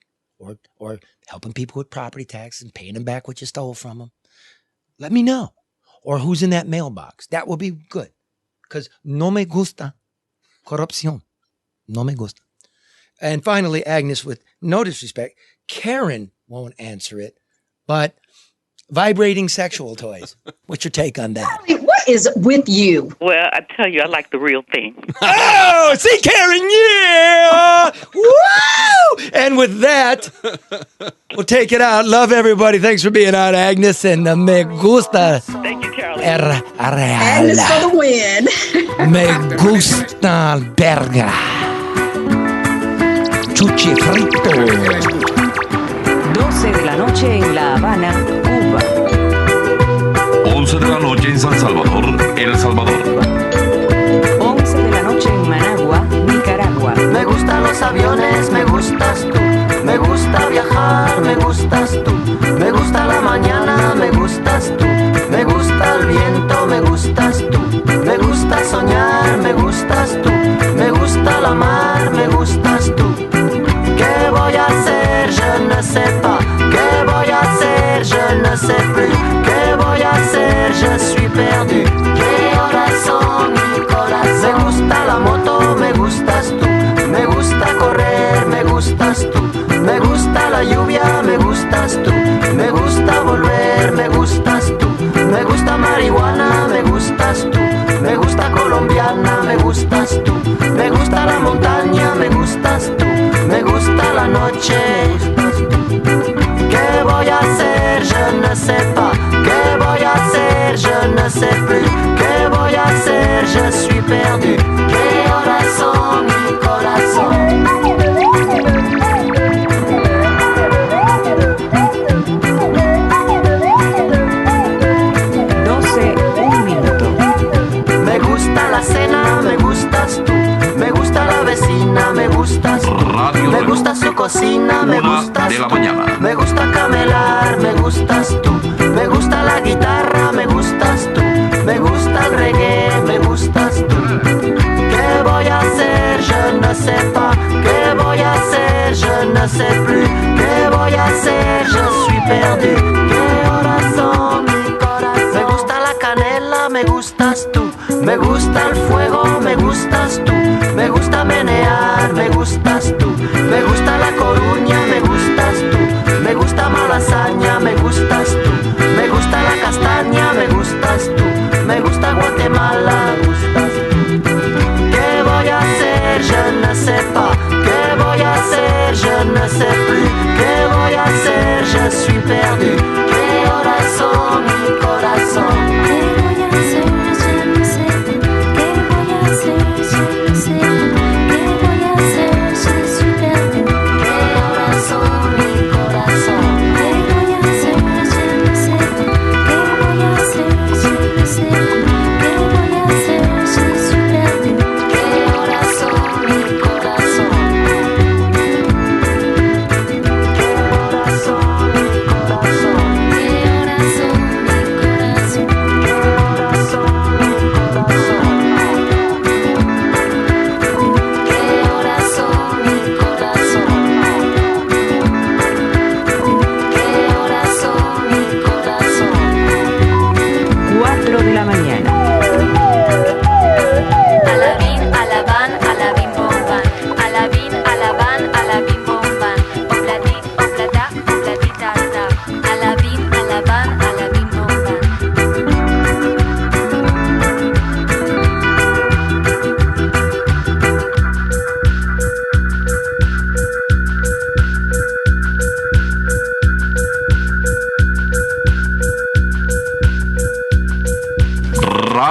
or helping people with property taxes and paying them back what you stole from them, let me know. Or who's in that mailbox. That will be good. Because no me gusta corrupción. No me gusta. And finally, Agnes, with no disrespect, Karen won't answer it, but vibrating sexual toys. What's your take on that? What is with you? Well, I tell you, I like the real thing. Oh, see, Karen, yeah! Woo! And with that, we'll take it out. Love everybody. Thanks for being on, Agnes, and me gusta. Thank you, Carolyn. Agnes for the win. Me gusta verga. Chuchi frito. 12 de la noche en La Habana, Cuba. 11 de la noche en San Salvador, El Salvador. 11 de la noche en Managua, Nicaragua. Me gustan los aviones, me gustas tú. Me gusta gusta viajar, me gustas tú. Me gusta la mañana, me gustas tú. Me gusta el viento, me gustas tú. Me gusta soñar, me gustas tú. Me gusta la mar, me gustas tú. ¿Qué voy a hacer? Je ne sais pas. ¿Qué voy a hacer? Je ne sais plus. ¿Qué voy a hacer? Je suis perdu. ¿Qué horas son, mi corazón? Me gusta la moto, me gustas tú. Me gusta correr, me gustas tú. Me gusta la lluvia, me gustas tú. Me gusta volver, me gustas tú. Me gusta marihuana, me gustas tú. Me gusta colombiana, me gustas tú. Me gusta la montaña, me gustas tú. Me gusta la noche, me gustas tú. ¿Qué voy a hacer? Je ne sais pas. ¿Qué voy a hacer? Je ne sais plus. ¿Qué voy a hacer? Je suis perdu. ¿Qué horas son, mi corazón? 12:01 minuto. Me gusta la cena, me gustas tú. Me gusta la vecina, me gustas tú. Me gusta su cocina, me gustas tú. Me gusta camelar, me gustas tú. Me gusta la guitarra, me gustas tú. Me gusta el reggae, me gustas tú. ¿Qué voy a hacer? Je ne sais pas. ¿Qué voy a hacer? Je ne sais plus. ¿Qué voy a hacer? Je suis perdu. ¿Qué horas son, mi corazón? Me gusta la canela, me gustas tú. Me gusta el fuego, me gustas tú. Me gusta menear, me gustas tú. Me gusta la Coruña, me gustas tú. Me gusta Malasaña, me gustas tú. Me gusta la castaña, me gustas tú. Me gusta Guatemala, me gustas tú. ¿Qué voy a hacer? Je ne sais pas. ¿Qué voy a hacer? Je ne sais plus. ¿Qué voy a hacer? Je suis perdu. ¿Qué horas son, mi corazón?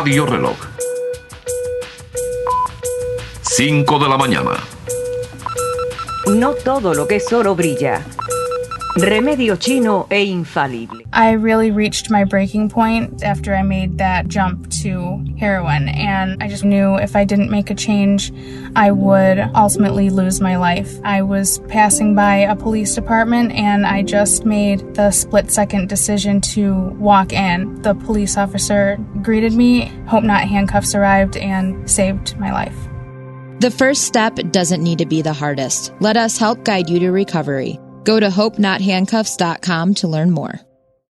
Radio Reloj. 5 de la mañana. No todo lo que es oro brilla. Remedio chino e infalible. I really reached my breaking point after I made that jump to heroin, and I just knew if I didn't make a change, I would ultimately lose my life. I was passing by a police department, and I just made the split-second decision to walk in. The police officer greeted me, Hope Not handcuffs arrived, and saved my life. The first step doesn't need to be the hardest. Let us help guide you to recovery. Go to hopenothandcuffs.com to learn more.